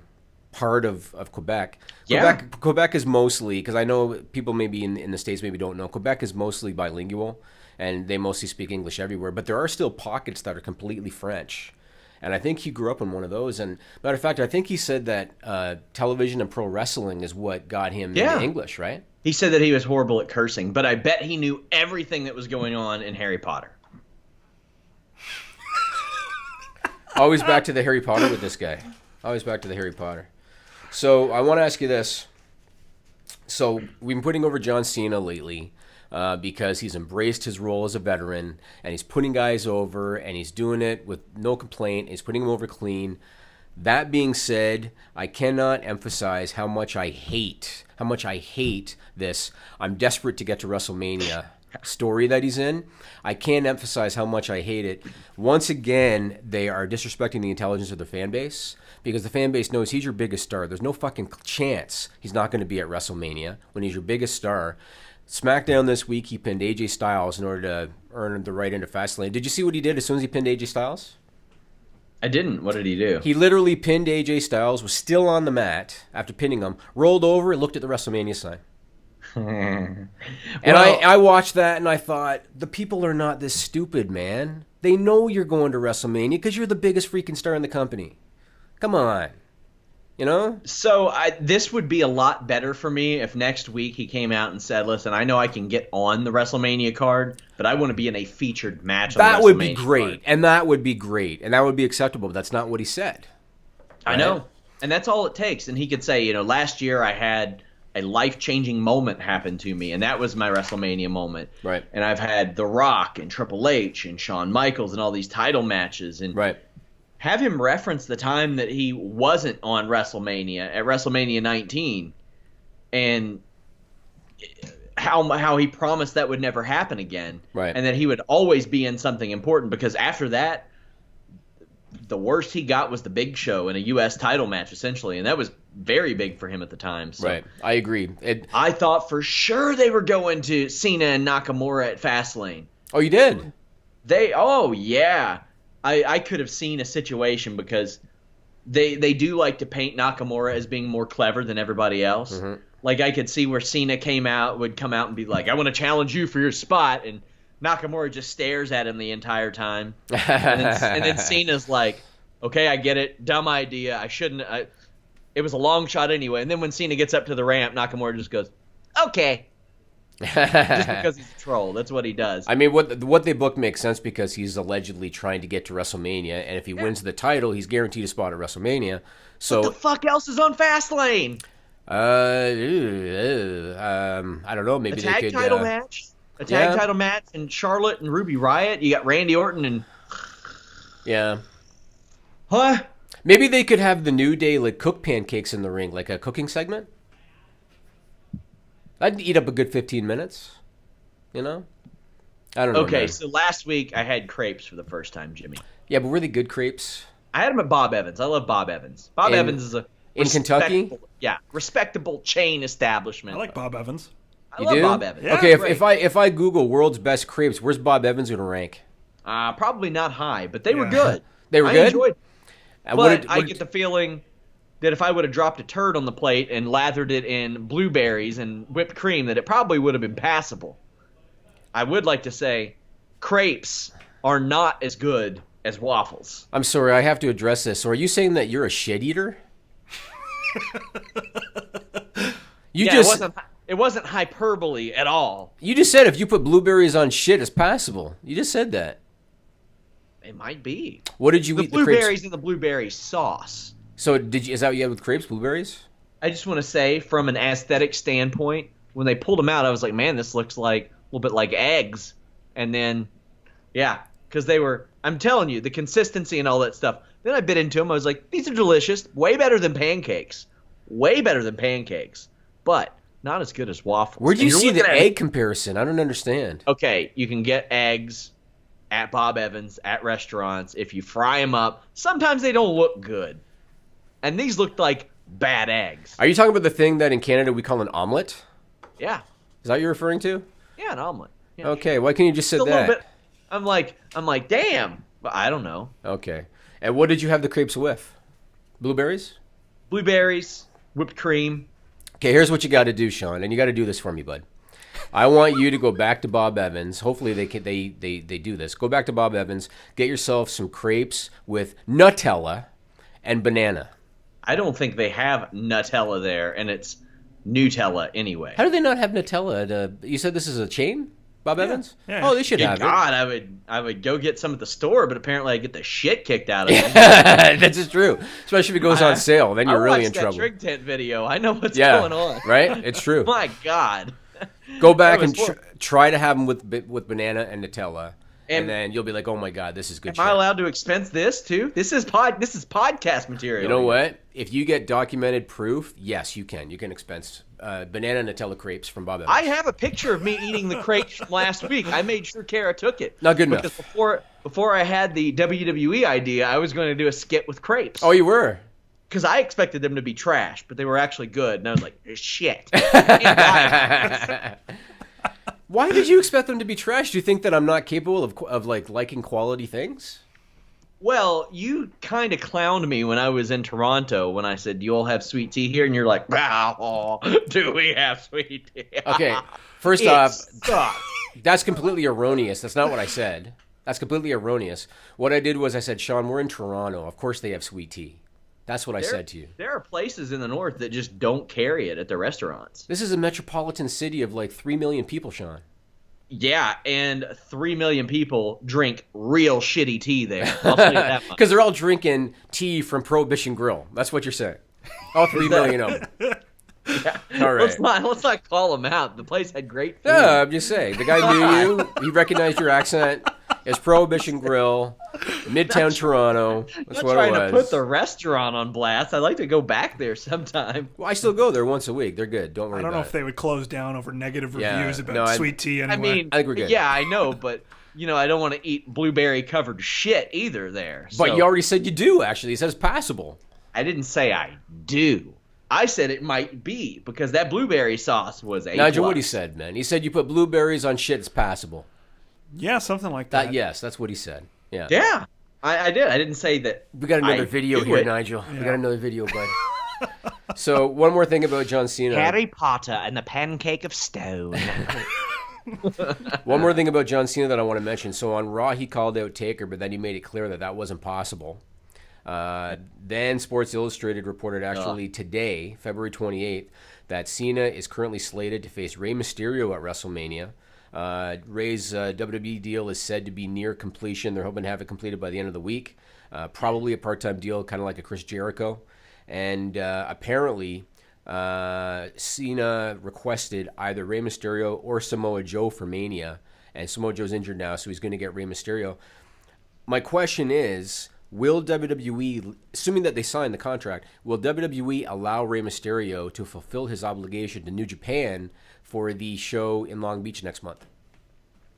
part of Quebec. Yeah. Quebec is mostly, because I know people maybe in the States maybe don't know, Quebec is mostly bilingual, and they mostly speak English everywhere. But there are still pockets that are completely French. And I think he grew up in one of those. And matter of fact, I think he said that television and pro wrestling is what got him into English, right? He said that he was horrible at cursing, but I bet he knew everything that was going on in Harry Potter. Always back to the Harry Potter with this guy. Always back to the Harry Potter. So I want to ask you this. So we've been putting over John Cena lately because he's embraced his role as a veteran, and he's putting guys over, and he's doing it with no complaint. He's putting them over clean. That being said, I cannot emphasize how much I hate this I'm desperate to get to WrestleMania story that he's in. I can't emphasize how much I hate it. Once again, they are disrespecting the intelligence of the fan base, because the fan base knows he's your biggest star. There's no fucking chance he's not going to be at WrestleMania when he's your biggest star. SmackDown this week, he pinned AJ Styles in order to earn the right into Fastlane. Did you see what he did as soon as he pinned AJ Styles? I didn't. What did he do? He literally pinned AJ Styles, was still on the mat after pinning him, rolled over, and looked at the WrestleMania sign. And I watched that and I thought, the people are not this stupid, man. They know you're going to WrestleMania because you're the biggest freaking star in the company. Come on. So this would be a lot better for me if next week he came out and said, listen, I know I can get on the WrestleMania card, but I want to be in a featured match on the WrestleMania That would be great, card. and that would be great, and that would be acceptable, but that's not what he said. Right? I know, and that's all it takes. And he could say, last year I had a life-changing moment happen to me, and that was my WrestleMania moment. Right. And I've had The Rock and Triple H and Shawn Michaels and all these title matches. And right. Have him reference the time that he wasn't on WrestleMania at WrestleMania 19 and how he promised that would never happen again. Right. And that he would always be in something important, because after that, the worst he got was the Big Show in a U.S. title match, essentially. And that was very big for him at the time. So right. I agree. I thought for sure they were going to Cena and Nakamura at Fastlane. Oh, you did? Oh, yeah. I could have seen a situation, because they do like to paint Nakamura as being more clever than everybody else. Mm-hmm. Like, I could see where Cena would come out and be like, I want to challenge you for your spot, and Nakamura just stares at him the entire time. and then Cena's like, okay, I get it. Dumb idea. I shouldn't. It was a long shot anyway. And then when Cena gets up to the ramp, Nakamura just goes, okay. Just because he's a troll. That's what he does. I mean, what they book makes sense, because he's allegedly trying to get to WrestleMania, and if he wins the title, he's guaranteed a spot at WrestleMania. So what the fuck else is on Fastlane? I don't know. Maybe a tag title match. A tag title match, and Charlotte and Ruby Riott. You got Randy Orton and Huh? Maybe they could have the New Day cook pancakes in the ring, like a cooking segment. I'd eat up a good 15 minutes. You know? I don't know. Okay, man. so last week I had crepes for the first time, Jimmy. Yeah, but were they good crepes? I had them at Bob Evans. I love Bob Evans. Bob Evans is in Kentucky? Yeah, respectable chain establishment. I like Bob Evans. I love Bob Evans. Yeah. Okay, Great. if I Google world's best crepes, where's Bob Evans going to rank? Probably not high, but they were Yeah. good. They were I good? enjoyed And But I get the feeling that if I would have dropped a turd on the plate and lathered it in blueberries and whipped cream, that it probably would have been passable. I would like to say crepes are not as good as waffles. I'm sorry, I have to address this. So are you saying that you're a shit eater? It wasn't hyperbole at all. You just said if you put blueberries on shit, it's passable. You just said that. It might be. What did you The eat? The crepes? blueberries and the blueberry sauce. So is that what you had with crepes? Blueberries? I just want to say, from an aesthetic standpoint, when they pulled them out, I was like, man, this looks like a little bit like eggs. And then, yeah, because they were, I'm telling you, the consistency and all that stuff. Then I bit into them. I was like, these are delicious. Way better than pancakes. Way better than pancakes. But not as good as waffles. Where do you And you're see the looking at- egg comparison? I don't understand. Okay, you can get eggs at Bob Evans, at restaurants. If you fry them up, sometimes they don't look good. And these looked like bad eggs. Are you talking about the thing that in Canada we call an omelet? Yeah. Is that what you're referring to? Yeah, an omelet. Yeah, Okay, why can't you just say Just a little that? bit. I'm like, damn. But I don't know. Okay. And what did you have the crepes with? Blueberries? Blueberries, whipped cream. Okay, here's what you got to do, Sean, and you got to do this for me, bud. I want you to go back to Bob Evans. Hopefully they do this. Go back to Bob Evans, get yourself some crepes with Nutella and banana. I don't think they have Nutella there, and it's Nutella anyway. How do they not have Nutella? You said this is a chain, Bob Evans? yeah. Oh, they should Good have God, I would go get some at the store, but apparently I get the shit kicked out of it. it. That's just true. Especially if it goes on sale, then you're really in trouble. I watched that Trig Tent video. I know what's Yeah, going on. right? It's true. My God. Go back That and was try to have them with banana and Nutella, and then you'll be like, "Oh my God, this is good." Am I allowed to expense this too? This is podcast material. You know what? If you get documented proof, yes, you can. You can expense banana Nutella crepes from Bob Evans. I have a picture of me eating the crepes from last week. I made sure Kara took it. Not good enough. Because before I had the WWE idea, I was going to do a skit with crepes. Oh, you were? Because I expected them to be trash, but they were actually good. And I was like, shit. Why did you expect them to be trash? Do you think that I'm not capable of like liking quality things? Well, you kind of clowned me when I was in Toronto when I said, do you all have sweet tea here? And you're like, wow, do we have sweet tea? Okay, first It off, sucks. that's completely erroneous. That's not what I said. That's completely erroneous. What I did was I said, Sean, we're in Toronto. Of course they have sweet tea. That's what I said to you. There are places in the north that just don't carry it at the restaurants. This is a metropolitan city of like 3 million people, Sean. Yeah, and 3 million people drink real shitty tea there. I'll tell you that much. Because they're all drinking tea from Prohibition Grill. That's what you're saying. All 3 million of them. Yeah. All right. Let's not call them out. The place had great food. Yeah, I'm just saying. The guy knew you. He recognized your accent. It's Prohibition Grill, Midtown Toronto. That's I'm what trying it to was. put the restaurant on blast. I'd like to go back there sometime. Well, I still go there once a week. They're good. Don't worry I don't know about if they would close down over negative Yeah, reviews about no, sweet tea anyway. I mean, I think we're good. yeah, I know, but I don't want to eat blueberry covered shit either there. But So you already said you do, actually. You said it's passable. I didn't say I do. I said it might be because that blueberry sauce was a Nigel, plus. what he said, man. He said you put blueberries on shit, it's passable. yeah, something like that. Yes, that's what he said. Yeah. Yeah, I did. I didn't say that. We got another I video do here, it. Nigel. We Yeah. got another video, bud. So, one more thing about John Cena. Harry Potter and the Pancake of Stone. One more thing about John Cena that I want to mention. So on Raw, he called out Taker, but then he made it clear that that wasn't possible. Then Sports Illustrated reported actually today, February 28th, that Cena is currently slated to face Rey Mysterio at WrestleMania. Rey's WWE deal is said to be near completion. They're hoping to have it completed by the end of the week. Probably a part-time deal, kind of like a Chris Jericho. And apparently, Cena requested either Rey Mysterio or Samoa Joe for Mania. And Samoa Joe's injured now, so he's going to get Rey Mysterio. My question is, will WWE, assuming that they sign the contract, will WWE allow Rey Mysterio to fulfill his obligation to New Japan for the show in Long Beach next month?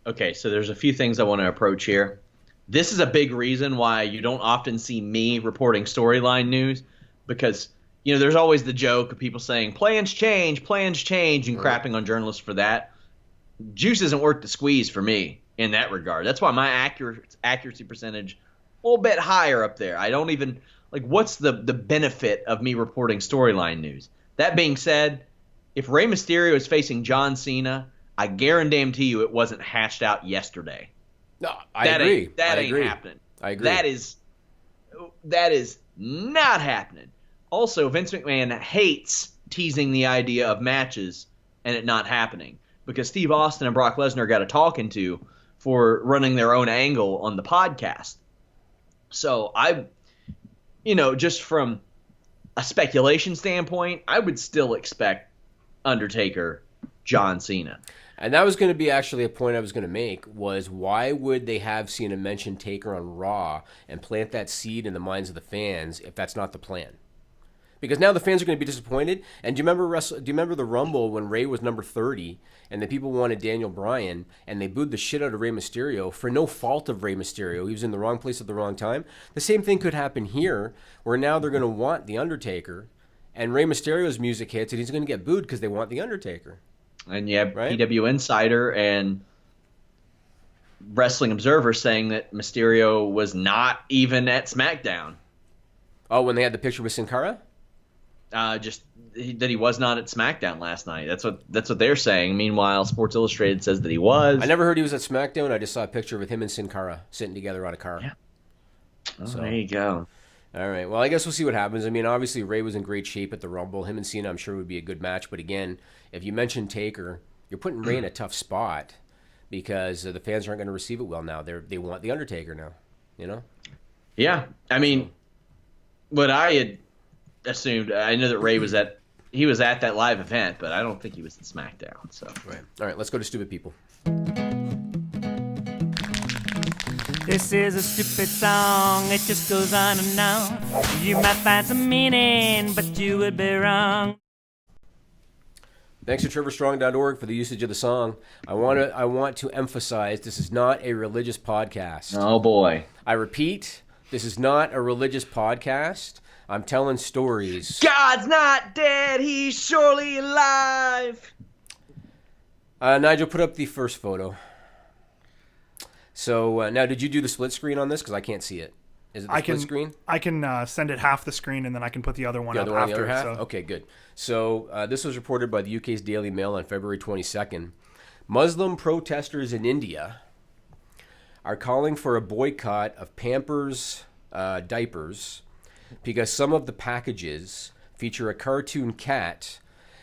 Okay, so there's a few things I want to approach here. This is a big reason why you don't often see me reporting storyline news, because there's always the joke of people saying plans change, and crapping on journalists for that. Juice isn't worth the squeeze for me in that regard. That's why my accuracy percentage a little bit higher up there. I don't even what's the benefit of me reporting storyline news? That being said, if Rey Mysterio is facing John Cena, I guarantee you it wasn't hashed out yesterday. No, I agree. That ain't happening. I agree. That is not happening. Also, Vince McMahon hates teasing the idea of matches and it not happening, because Steve Austin and Brock Lesnar got a talking to for running their own angle on the podcast. So just from a speculation standpoint, I would still expect Undertaker, John Cena. And that was going to be actually a point I was going to make, was why would they have Cena mention Taker on Raw and plant that seed in the minds of the fans if that's not the plan? Because now the fans are going to be disappointed. And do you remember the Rumble when Rey was number 30 and the people wanted Daniel Bryan and they booed the shit out of Rey Mysterio for no fault of Rey Mysterio? He was in the wrong place at the wrong time. The same thing could happen here, where now they're going to want The Undertaker and Rey Mysterio's music hits and he's going to get booed because they want The Undertaker. And you have PW Insider and Wrestling Observer saying that Mysterio was not even at SmackDown. Oh, when they had the picture with Sin Cara? That he was not at SmackDown last night. That's what they're saying. Meanwhile, Sports Illustrated says that he was. I never heard he was at SmackDown. I just saw a picture with him and Sin Cara sitting together on a car. Yeah. Oh, so there you go. All right. Well, I guess we'll see what happens. I mean, obviously, Rey was in great shape at the Rumble. Him and Cena, I'm sure, would be a good match. But again, if you mention Taker, you're putting Rey in a tough spot because the fans aren't going to receive it well now. They want The Undertaker now, Yeah. I mean, what I had assumed, I know that Rey was at that live event, but I don't think he was at SmackDown. So right. All right, let's go to Stupid People. This is a stupid song, it just goes on and on. You might find some meaning, but you would be wrong. Thanks to TrevorStrong.org for the usage of the song. I want to emphasize this is not a religious podcast. Oh boy. I repeat, this is not a religious podcast. I'm telling stories. God's not dead, he's surely alive. Nigel, put up the first photo. So now, did you do the split screen on this? Because I can't see it. Is it the split screen? I can send it half the screen, and then I can put the other one up after. The other half? So. Okay, good. So this was reported by the UK's Daily Mail on February 22nd. Muslim protesters in India are calling for a boycott of Pampers diapers because some of the packages feature a cartoon cat,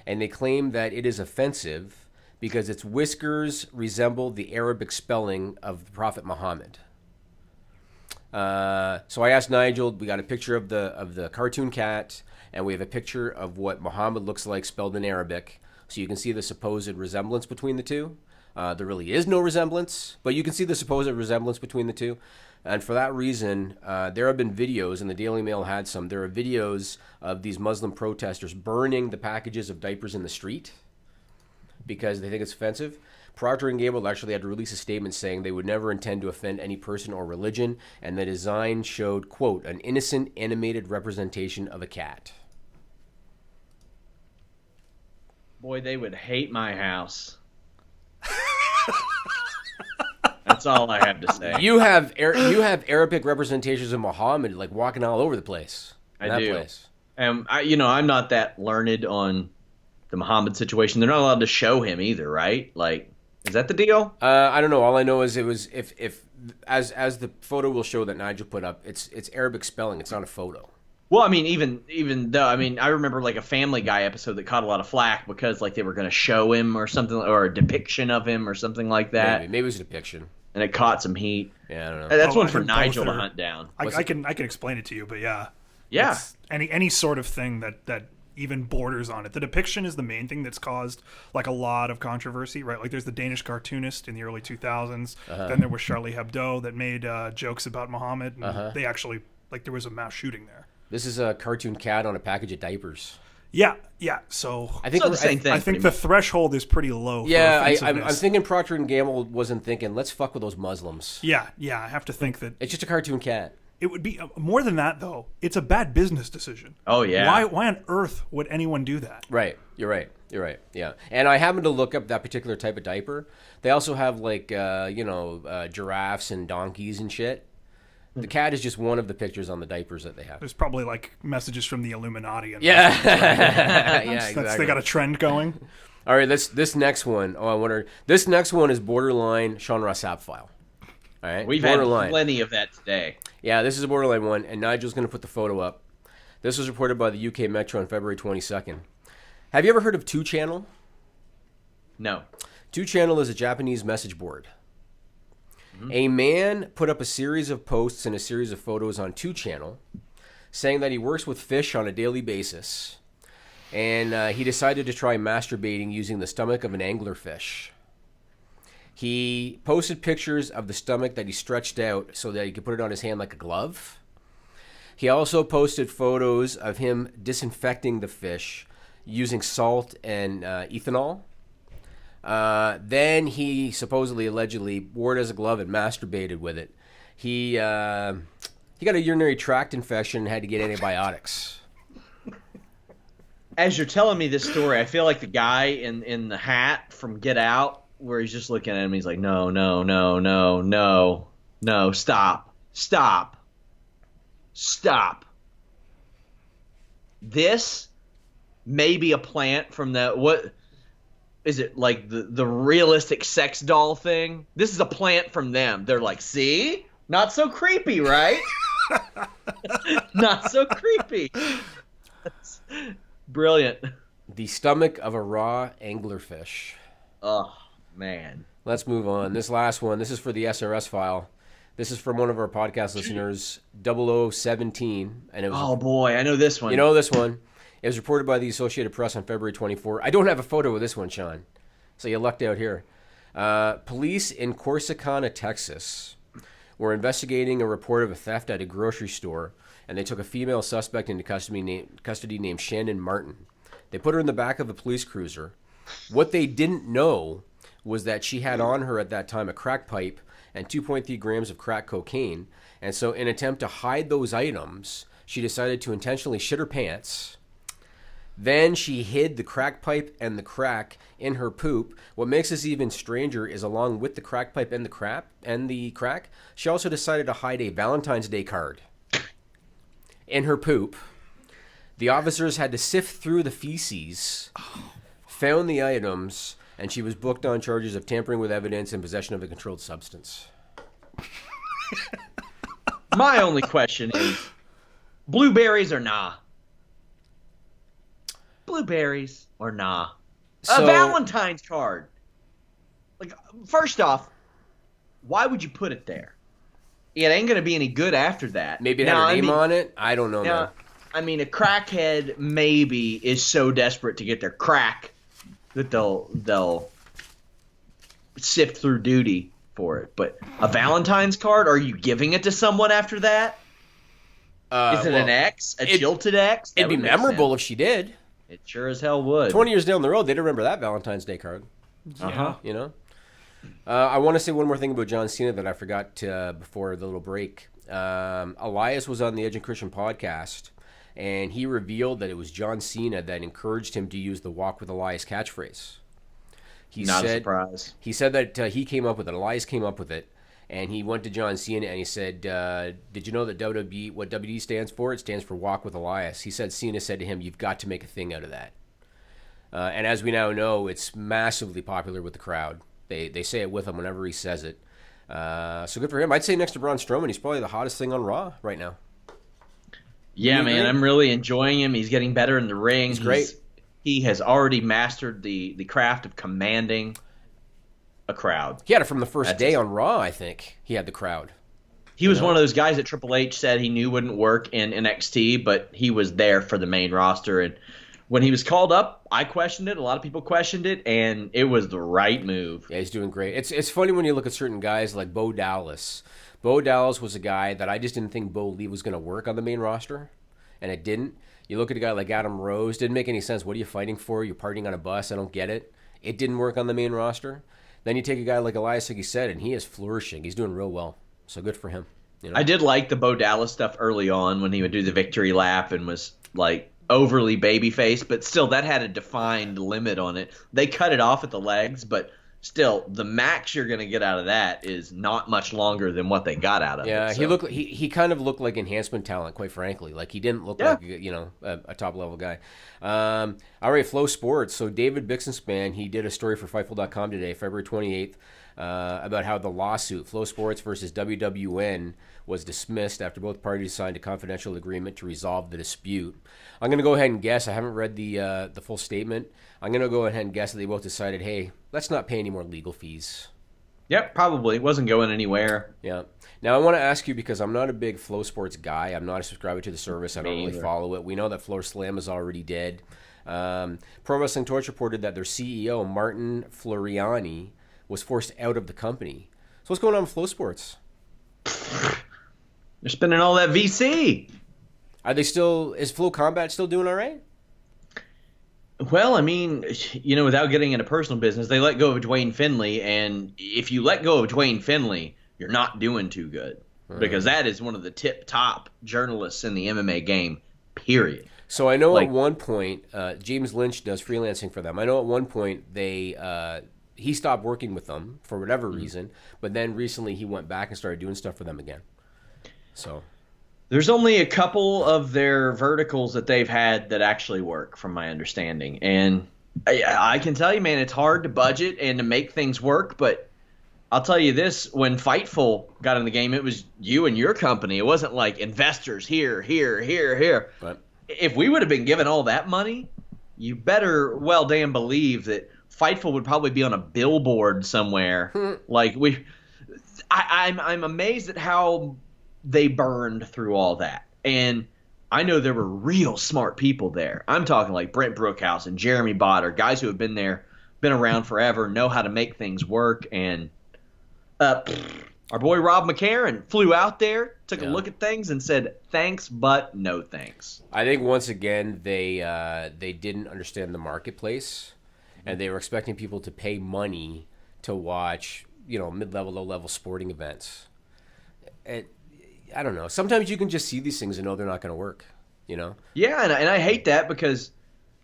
and they claim that it is offensive because its whiskers resemble the Arabic spelling of the Prophet Muhammad. So I asked Nigel, we got a picture of the cartoon cat, and we have a picture of what Muhammad looks like spelled in Arabic, so you can see the supposed resemblance between the two. There really is no resemblance, but you can see the supposed resemblance between the two. And for that reason, there have been videos, and the Daily Mail had some, there are videos of these Muslim protesters burning the packages of diapers in the street because they think it's offensive. Procter & Gamble actually had to release a statement saying they would never intend to offend any person or religion, and the design showed, quote, an innocent animated representation of a cat. Boy, they would hate my house. That's all I have to say. You have Arabic representations of Muhammad like walking all over the place. I do. Place. And I'm not that learned on the Muhammad situation. They're not allowed to show him either, right? Like, is that the deal? I don't know. All I know is it was if as the photo will show that Nigel put up, it's Arabic spelling. It's not a photo. Well, I mean, even though, I mean, I remember like a Family Guy episode that caught a lot of flack because like they were going to show him or something, or a depiction of him or something like that. Maybe it was a depiction. And it caught some heat. Yeah, I don't know. That's one for Nigel to hunt down. I can explain it to you, but yeah. Yeah. It's any sort of thing that even borders on it. The depiction is the main thing that's caused like a lot of controversy, right? Like there's the Danish cartoonist in the early 2000s. Then there was Charlie Hebdo that made jokes about Muhammad. And they actually like there was a mass shooting there. This is a cartoon cat on a package of diapers. Yeah. So I think So the same thing. I think the threshold is pretty low. Yeah, for I'm offensiveness. thinking Procter and Gamble wasn't thinking, let's fuck with those Muslims. Yeah. I have to think that It's just a cartoon cat. it would be more than that, though. It's a bad business decision. Oh, yeah. Why on earth would anyone do that? Right. You're right. Yeah. And I happened to look up that particular type of diaper. They also have like giraffes and donkeys and shit. The cat is just one of the pictures on the diapers that they have. There's probably like messages from the Illuminati. And Yeah. Yeah, exactly. They got a trend going. All right, this next one. Oh, I wonder. This next one is borderline Sean Ross Sapp file. All right, We've borderline. had plenty of that today. Yeah, this is a borderline one, and Nigel's going to put the photo up. This was reported by the UK Metro on February 22nd. Have you ever heard of 2Channel? No. 2Channel is a Japanese message board. A man put up a series of posts and a series of photos on 2Channel saying that he works with fish on a daily basis, and he decided to try masturbating using the stomach of an anglerfish. He posted pictures of the stomach that he stretched out so that he could put it on his hand like a glove. He also posted photos of him disinfecting the fish using salt and ethanol. Then he supposedly, allegedly, wore it as a glove and masturbated with it. He got a urinary tract infection and had to get antibiotics. As you're telling me this story, I feel like the guy in the hat from Get Out, where he's just looking at him, he's like, no, stop. This may be a plant from the, what is it, like the realistic sex doll thing? This is a plant from them. They're like, see? Not so creepy, right? Not so creepy. That's brilliant. The stomach of a raw anglerfish. Oh, man. Let's move on. This last one, this is for the SRS file. This is from one of our podcast listeners, 0017. And it was, Oh, boy. I know this one. you know this one. It was reported by the Associated Press on February 24. I don't have a photo of this one, Sean. So you lucked out here. Police in Corsicana, Texas, were investigating a report of a theft at a grocery store, and they took a female suspect into custody named Shannon Martin. They put her in the back of a police cruiser. What they didn't know was that she had on her at that time a crack pipe and 2.3 grams of crack cocaine. And so in an attempt to hide those items, she decided to intentionally shit her pants. Then she hid the crack pipe and the crack in her poop. What makes this even stranger is along with the crack pipe and the crack, she also decided to hide a Valentine's Day card in her poop. The officers had to sift through the feces, found the items, and she was booked on charges of tampering with evidence and possession of a controlled substance. My only question is, blueberries or nah? Blueberries or nah? So- A Valentine's card. Like, first off, why would you put it there? It ain't going to be any good after that. Maybe it had her name on it? I don't know, man. I mean, a crackhead maybe is so desperate to get their crack that they'll sift through duty for it. But a Valentine's card, are you giving it to someone after that? Is it an ex? A jilted ex? That It'd be would make memorable sense. if she did. It sure as hell would. 20 years down the road, they'd remember that Valentine's Day card. Uh-huh. You know? I want to say one more thing about John Cena that I forgot before the little break. Elias was on the Edge and Christian podcast, and he revealed that it was John Cena that encouraged him to use the Walk with Elias catchphrase. Not a surprise. He said that he came up with it. Elias came up with it, and he went to John Cena and he said, did you know that WWE, what WWE stands for? It stands for Walk with Elias. He said Cena said to him, you've got to make a thing out of that. And as we now know, it's massively popular with the crowd. They say it with him whenever he says it. So good for him. I'd say next to Braun Strowman, he's probably the hottest thing on Raw right now. Yeah, man, I'm really enjoying him. He's getting better in the ring. He's great. He has already mastered the craft of commanding a crowd. He had it from the first day on Raw, I think. He had the crowd. He was one of those guys that Triple H said he knew wouldn't work in NXT, but he was there for the main roster. And when he was called up, I questioned it. A lot of people questioned it, and it was the right move. Yeah, he's doing great. It's funny when you look at certain guys like Bo Dallas. Bo Dallas was a guy that I just didn't think Bo Lee was going to work on the main roster, and it didn't. You look at a guy like Adam Rose, didn't make any sense. What are you fighting for? You're partying on a bus. I don't get it. It didn't work on the main roster. Then you take a guy like Elias, like you said, and he is flourishing. He's doing real well. So good for him. You know? I did like the Bo Dallas stuff early on when he would do the victory lap and was like overly babyface, but still that had a defined limit on it. They cut it off at the legs, but still the max you're going to get out of that is not much longer than what they got out of it. Yeah, So. he kind of looked like enhancement talent, quite frankly. Like he didn't look like a top level guy. All right, Flow Sports. So David Bixenspan, he did a story for Fightful.com today, February 28th, about how the lawsuit Flow Sports versus WWN was dismissed after both parties signed a confidential agreement to resolve the dispute. I'm going to go ahead and guess. I haven't read the full statement. I'm going to go ahead and guess that they both decided, hey, let's not pay any more legal fees. Yep, probably. It wasn't going anywhere. Yeah. Now, I want to ask you, because I'm not a big Flow Sports guy. I'm not a subscriber to the service. I don't really follow it. We know that Floor Slam is already dead. Pro Wrestling Torch reported that their CEO, Martin Floriani, was forced out of the company. So what's going on with Flow Sports? They're spending all that VC. Are they still? Is Flow Combat still doing all right? Well, I mean, without getting into personal business, they let go of Dwayne Finley, and if you let go of Dwayne Finley, you're not doing too good because that is one of the tip-top journalists in the MMA game, period. So I know at one point, James Lynch does freelancing for them. I know at one point he stopped working with them for whatever reason, but then recently he went back and started doing stuff for them again. So there's only a couple of their verticals that they've had that actually work, from my understanding. And I can tell you, man, it's hard to budget and to make things work. But I'll tell you this, when Fightful got in the game, it was you and your company. It wasn't like investors here. But If we would have been given all that money, you better well damn believe that Fightful would probably be on a billboard somewhere. I'm amazed at how they burned through all that. And I know there were real smart people there. I'm talking like Brent Brookhouse and Jeremy Botter, guys who have been around forever, know how to make things work. And our boy Rob McCarron flew out there, took a look at things, and said, thanks, but no thanks. I think once again they didn't understand the marketplace, and they were expecting people to pay money to watch, mid-level, low-level sporting events. I don't know. Sometimes you can just see these things and know they're not going to work, Yeah, and I hate that because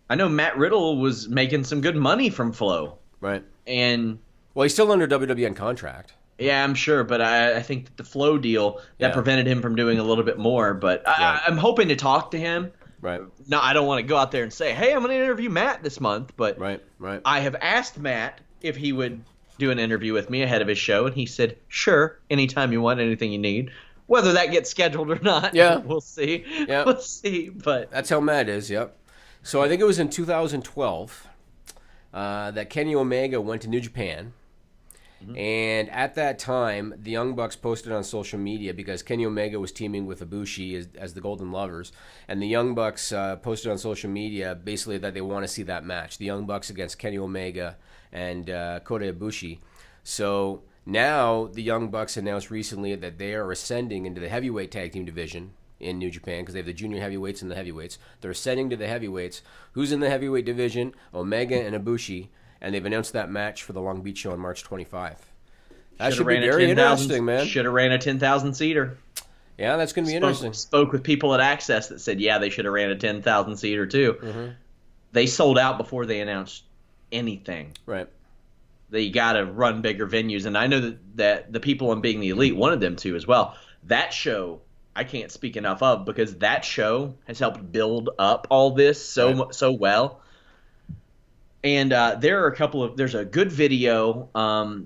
I know Matt Riddle was making some good money from Flow. Right. And well, he's still under WWN contract. Yeah, I'm sure, but I think that the Flow deal, that prevented him from doing a little bit more. But I'm hoping to talk to him. Right. No, I don't want to go out there and say, hey, I'm going to interview Matt this month. But right. I have asked Matt if he would do an interview with me ahead of his show, and he said, sure, anytime you want, anything you need. Whether that gets scheduled or not, we'll see. Yeah. We'll see. But that's how Matt is, yep. So I think it was in 2012 that Kenny Omega went to New Japan. Mm-hmm. And at that time, the Young Bucks posted on social media because Kenny Omega was teaming with Ibushi as the Golden Lovers. And the Young Bucks posted on social media basically that they want to see that match. The Young Bucks against Kenny Omega and Kota Ibushi. So now the Young Bucks announced recently that they are ascending into the heavyweight tag team division in New Japan because they have the junior heavyweights and the heavyweights. They're ascending to the heavyweights. Who's in the heavyweight division? Omega and Ibushi. And they've announced that match for the Long Beach show on March 25. That should be very interesting, man. Should have ran a 10,000-seater. Yeah, that's going to be interesting. Spoke with people at Access that said, yeah, they should have ran a 10,000-seater too. Mm-hmm. They sold out before they announced anything. Right. They got to run bigger venues. And I know that the people on Being the Elite wanted them to as well. That show, I can't speak enough of because that show has helped build up all this so well. And there's a good video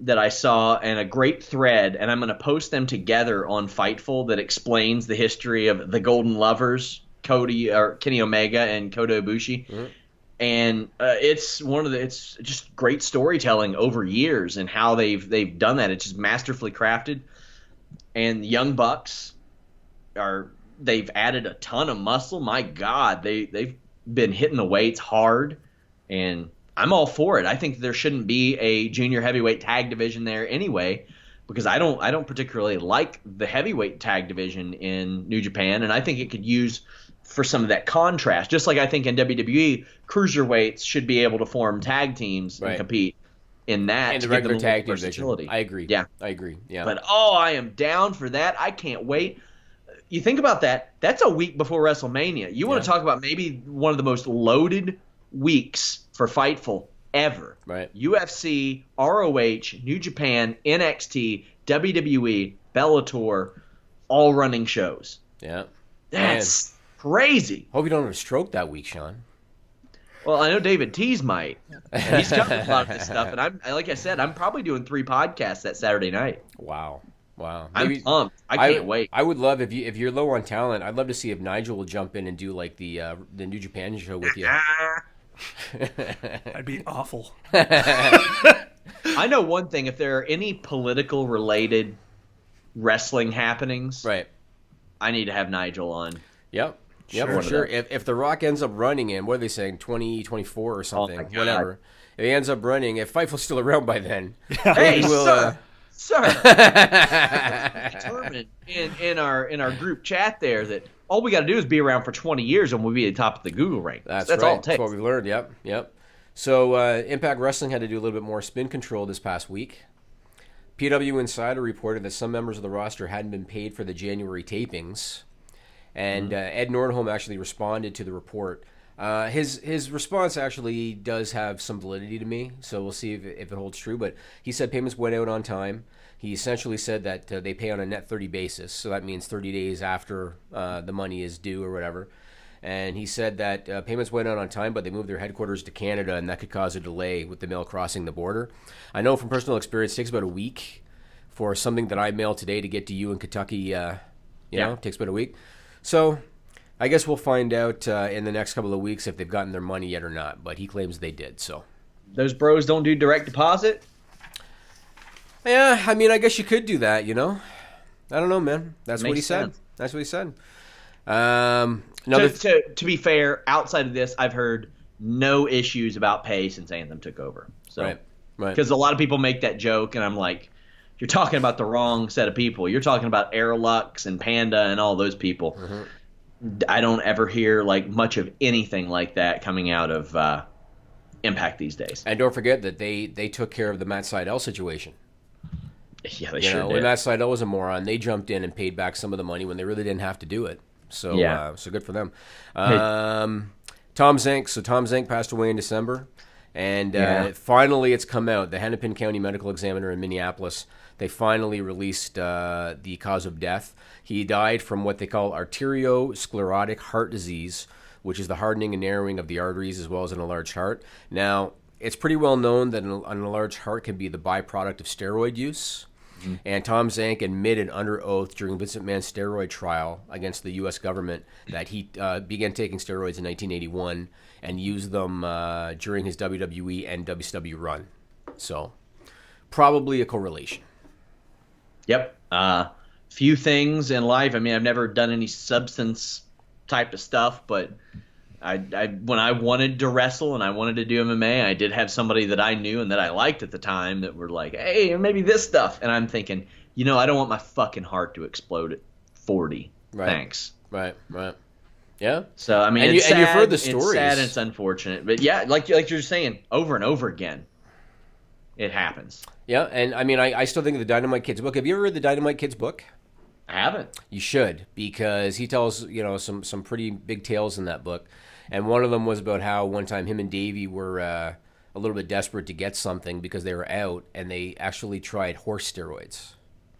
that I saw and a great thread, and I'm going to post them together on Fightful that explains the history of the Golden Lovers, Kenny Omega and Kota Ibushi. Mm-hmm. And it's just great storytelling over years and how they've done that. It's just masterfully crafted. And the Young Bucks they've added a ton of muscle. My God, they've been hitting the weights hard, and I'm all for it. I think there shouldn't be a junior heavyweight tag division there anyway, because I don't particularly like the heavyweight tag division in New Japan, and I think it could use for some of that contrast. Just like I think in WWE, cruiserweights should be able to form tag teams and compete in that. And the regular tag division. I agree. Yeah. I agree. Yeah. But, I am down for that. I can't wait. You think about that. That's a week before WrestleMania. You want to talk about maybe one of the most loaded weeks for Fightful ever. Right. UFC, ROH, New Japan, NXT, WWE, Bellator, all running shows. Yeah. That's crazy. Hope you don't have a stroke that week, Sean. Well, I know David T's might. And he's covered a lot of this stuff, and like I said, I'm probably doing 3 podcasts that Saturday night. Wow. I'm pumped. I can't wait. I would love if you're low on talent. I'd love to see if Nigel will jump in and do like the New Japan show with you. I'd be awful. I know one thing: if there are any political related wrestling happenings, right, I need to have Nigel on. Yep. Yep, for sure. If The Rock ends up running in, what are they saying, 2024 or something, whatever. If he ends up running, if Fightful's still around by then, hey, sir, determined in our group chat there that all we got to do is be around for 20 years and we'll be at the top of the Google rank. That's right. All it takes. That's what we've learned. Yep. So Impact Wrestling had to do a little bit more spin control this past week. PW Insider reported that some members of the roster hadn't been paid for the January tapings. And Ed Nordholm actually responded to the report. His response actually does have some validity to me, so we'll see if it holds true. But he said payments went out on time. He essentially said that they pay on a net 30 basis, so that means 30 days after the money is due or whatever. And he said that payments went out on time, but they moved their headquarters to Canada, and that could cause a delay with the mail crossing the border. I know from personal experience, it takes about a week for something that I mail today to get to you in Kentucky. It takes about a week. So I guess we'll find out in the next couple of weeks if they've gotten their money yet or not, but he claims they did. So those bros don't do direct deposit? Yeah, I mean, I guess you could do that, I don't know, man. That's what he sense. said. That's what he said. To be fair, outside of this, I've heard no issues about pay since Anthem took over. So, right. Because a lot of people make that joke, and I'm like, you're talking about the wrong set of people. You're talking about Airlux and Panda and all those people. Mm-hmm. I don't ever hear like much of anything like that coming out of Impact these days. And don't forget that they took care of the Matt Sydal situation. Yeah, they sure did. When Matt Sydal was a moron, they jumped in and paid back some of the money when they really didn't have to do it. So, so good for them. Tom Zank. So Tom Zank passed away in December. And finally it's come out. The Hennepin County Medical Examiner in Minneapolis, they finally released the cause of death. He died from what they call arteriosclerotic heart disease, which is the hardening and narrowing of the arteries as well as an enlarged heart. Now, it's pretty well known that an enlarged heart can be the byproduct of steroid use. Mm-hmm. And Tom Zank admitted under oath during Vincent Mann's steroid trial against the U.S. government that he began taking steroids in 1981 and used them during his WWE and WCW run. So, probably a correlation. Yep. Few things in life. I mean, I've never done any substance type of stuff, but I when I wanted to wrestle and I wanted to do MMA, I did have somebody that I knew and that I liked at the time that were like, hey, maybe this stuff. And I'm thinking, I don't want my fucking heart to explode at 40. Right. Thanks. Right. Yeah. So, I mean, it's sad, you've heard the stories. It's sad and it's unfortunate. But yeah, like you're saying, over and over again, it happens. Yeah, and I mean, I still think of the Dynamite Kids book. Have you ever read the Dynamite Kids book? I haven't. You should, because he tells, some pretty big tales in that book. And one of them was about how one time him and Davey were a little bit desperate to get something because they were out, and they actually tried horse steroids.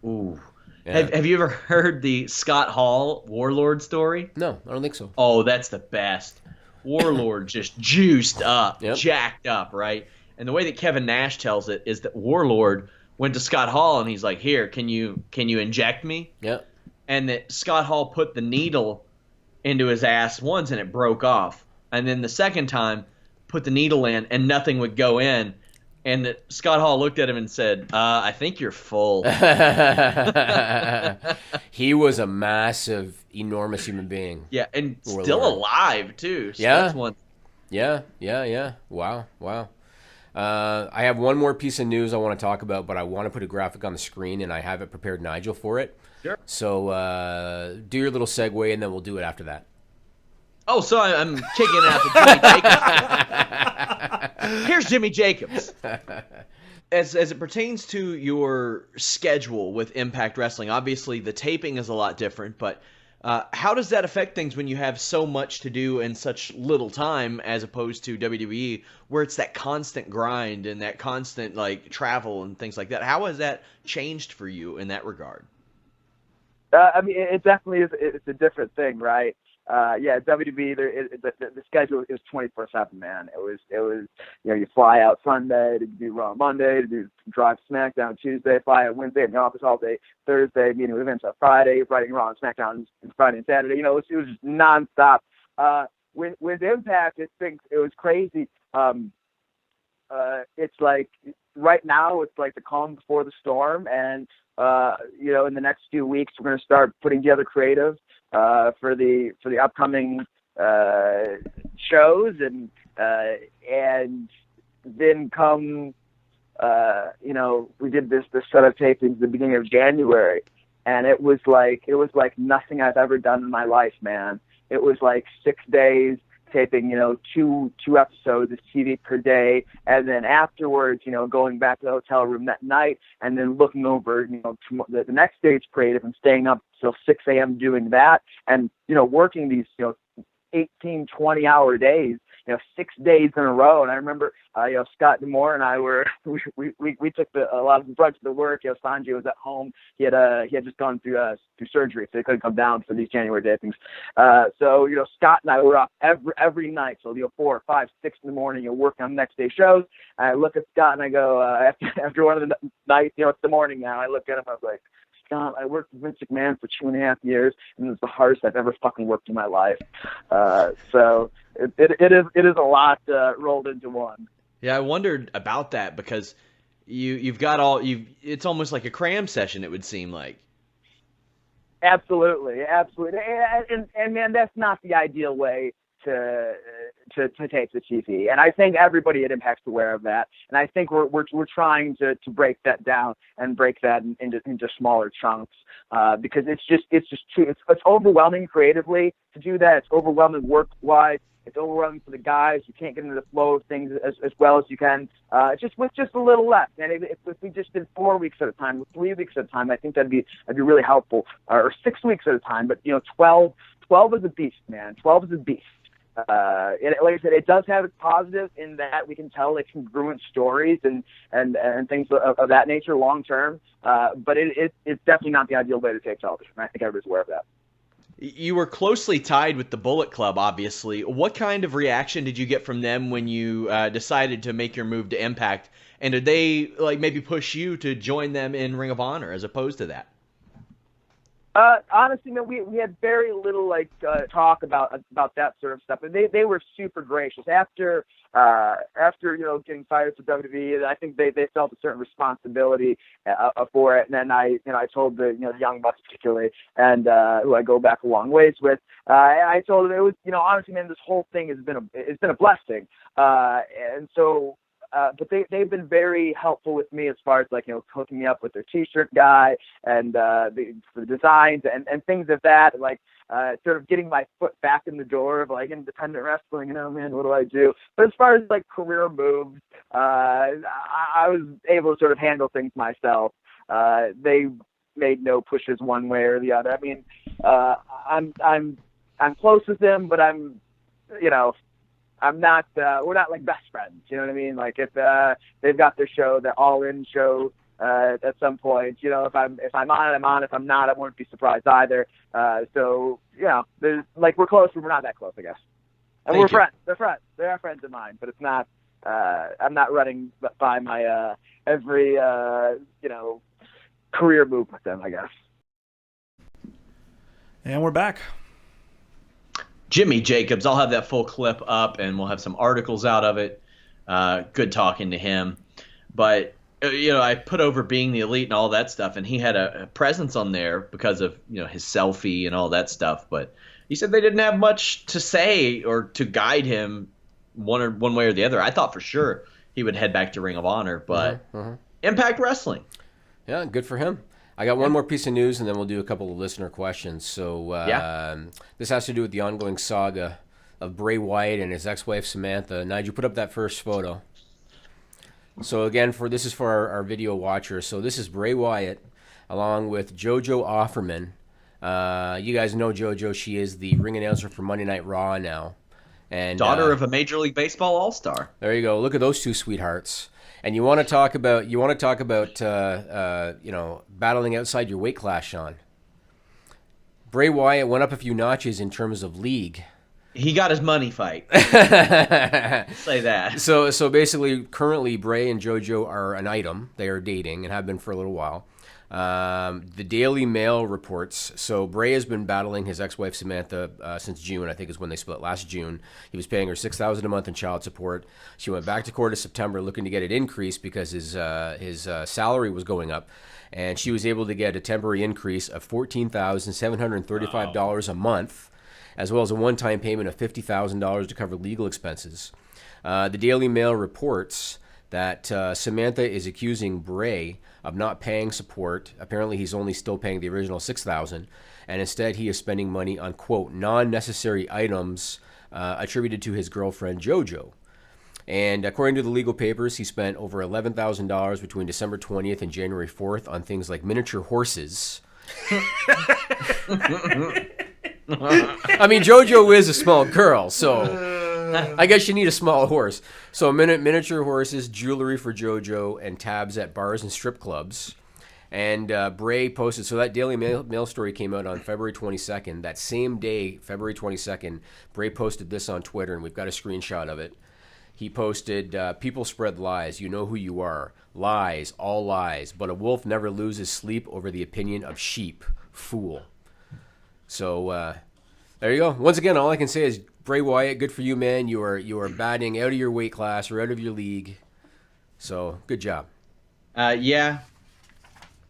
Ooh. Yeah. Have you ever heard the Scott Hall Warlord story? No, I don't think so. Oh, that's the best. Warlord just juiced up, jacked up, right? And the way that Kevin Nash tells it is that Warlord went to Scott Hall and he's like, "Here, can you inject me?" Yeah. And that Scott Hall put the needle into his ass once and it broke off. And then the second time, put the needle in and nothing would go in. And that Scott Hall looked at him and said, I think you're full. He was a massive enormous human being. Yeah, and Warlord. still alive too. So Yeah. that's one. Yeah. Wow. I have one more piece of news I want to talk about, but I want to put a graphic on the screen, and I have it prepared, Nigel, for it. Sure. So do your little segue, and then we'll do it after that. Oh, so I'm kicking it out to Jimmy Jacobs. Here's Jimmy Jacobs. As it pertains to your schedule with Impact Wrestling, obviously the taping is a lot different, but how does that affect things when you have so much to do in such little time as opposed to WWE, where it's that constant grind and that constant like travel and things like that? How has that changed for you in that regard? I mean, it definitely is. It's a different thing, right? WWE, the schedule is 24/7, man. It was, you fly out Sunday to do Raw Monday, to do drive SmackDown Tuesday, fly out Wednesday, in the office all day Thursday, meeting with events on Friday, writing Raw and SmackDown Friday and Saturday. It was just nonstop. With Impact, it was crazy. It's like right now, it's like the calm before the storm, and in the next few weeks, we're going to start putting together creative for the upcoming shows, and then come we did this set of tapings at the beginning of January, and it was like nothing I've ever done in my life, man. It was like 6 days taping, two episodes of TV per day, and then afterwards, going back to the hotel room that night, and then looking over, the next day's creative and staying up till 6 a.m. doing that, and working these 18, 20-hour days, 6 days in a row. And I remember, Scott Demore and I we took a lot of the brunt of the work. Sanjay was at home. He had just gone through surgery, so he couldn't come down for these January tapings. So Scott and I were up every night, so 4, 5, 6 in the morning. Working on the next day shows. I look at Scott and I go, after one of the nights, it's the morning now. I look at him, I was like, Scott, I worked with Vince McMahon for 2.5 years, and it's the hardest I've ever fucking worked in my life. So it is a lot rolled into one. Yeah, I wondered about that because you've got it's almost like a cram session, it would seem like. Absolutely. And man, that's not the ideal way to tape the TV. And I think everybody at Impact's aware of that. And I think we're trying to break that down and break that into smaller chunks, because it's just too, it's overwhelming creatively to do that. It's overwhelming work-wise. It's overwhelming for the guys. You can't get into the flow of things as well as you can. Just with just a little less. And if we just did 4 weeks at a time, 3 weeks at a time, I think that'd be really helpful. Or 6 weeks at a time. But 12 is a beast, man. 12 is a beast. And like I said, it does have its positives in that we can tell congruent stories and things of that nature long term. But it's definitely not the ideal way to tape television. I think everybody's aware of that. You were closely tied with the Bullet Club, obviously. What kind of reaction did you get from them when you decided to make your move to Impact? And did they maybe push you to join them in Ring of Honor as opposed to that? Honestly, man, we had very little talk about that sort of stuff, and they were super gracious after getting fired for WWE. I think they felt a certain responsibility for it, and then I told the Young Bucks particularly, and who I go back a long ways with. I told them it was honestly, man, this whole thing has been a blessing, and so. But they've been very helpful with me as far as hooking me up with their T-shirt guy and the designs and things of that, sort of getting my foot back in the door of independent wrestling. Man, what do I do? But as far as career moves, I was able to sort of handle things myself. They made no pushes one way or the other. I mean, I'm close with them, but I'm not, we're not best friends, you know what I mean? If they've got their show, their all-in show, at some point, if I'm on it, I'm on. If I'm not, I wouldn't be surprised either. So, there's we're close, but we're not that close, I guess. And we're friends. They're friends. They are friends of mine, but it's not, I'm not running by my, every, career move with them, I guess. And we're back. Jimmy Jacobs, I'll have that full clip up, and we'll have some articles out of it. Good talking to him. But I put over being the elite and all that stuff, and he had a presence on there because of, his selfie and all that stuff. But he said they didn't have much to say or to guide him one way or the other. I thought for sure he would head back to Ring of Honor, but Impact Wrestling. Yeah, good for him. I got one more piece of news, and then we'll do a couple of listener questions. So this has to do with the ongoing saga of Bray Wyatt and his ex-wife Samantha. Nigel, put up that first photo. So again, this is for our video watchers. So this is Bray Wyatt along with JoJo Offerman. You guys know JoJo. She is the ring announcer for Monday Night Raw now. And daughter of a Major League Baseball All-Star. There you go. Look at those two sweethearts. And you want to talk about battling outside your weight class, Sean. Bray Wyatt went up a few notches in terms of league. He got his money fight. Say that. So basically, currently, Bray and JoJo are an item. They are dating and have been for a little while. The Daily Mail reports, so Bray has been battling his ex-wife Samantha since June, I think is when they split, last June. He was paying her $6,000 a month in child support. She went back to court in September looking to get it increased because his salary was going up. And she was able to get a temporary increase of $14,735 a month, as well as a one-time payment of $50,000 to cover legal expenses. The Daily Mail reports that Samantha is accusing Bray of not paying support. Apparently, he's only still paying the original $6,000, and instead he is spending money on, quote, non-necessary items attributed to his girlfriend JoJo. And according to the legal papers, he spent over $11,000 between December 20th and January 4th on things like miniature horses. I mean, JoJo is a small girl, so I guess you need a small horse. So miniature horses, jewelry for JoJo, and tabs at bars and strip clubs. And Bray posted, so that Daily Mail story came out on February 22nd. That same day, February 22nd, Bray posted this on Twitter, and we've got a screenshot of it. He posted, people spread lies. You know who you are. Lies, all lies. But a wolf never loses sleep over the opinion of sheep. Fool. So there you go. Once again, all I can say is, Bray Wyatt, good for you, man. You are batting out of your weight class or out of your league. So good job. Yeah.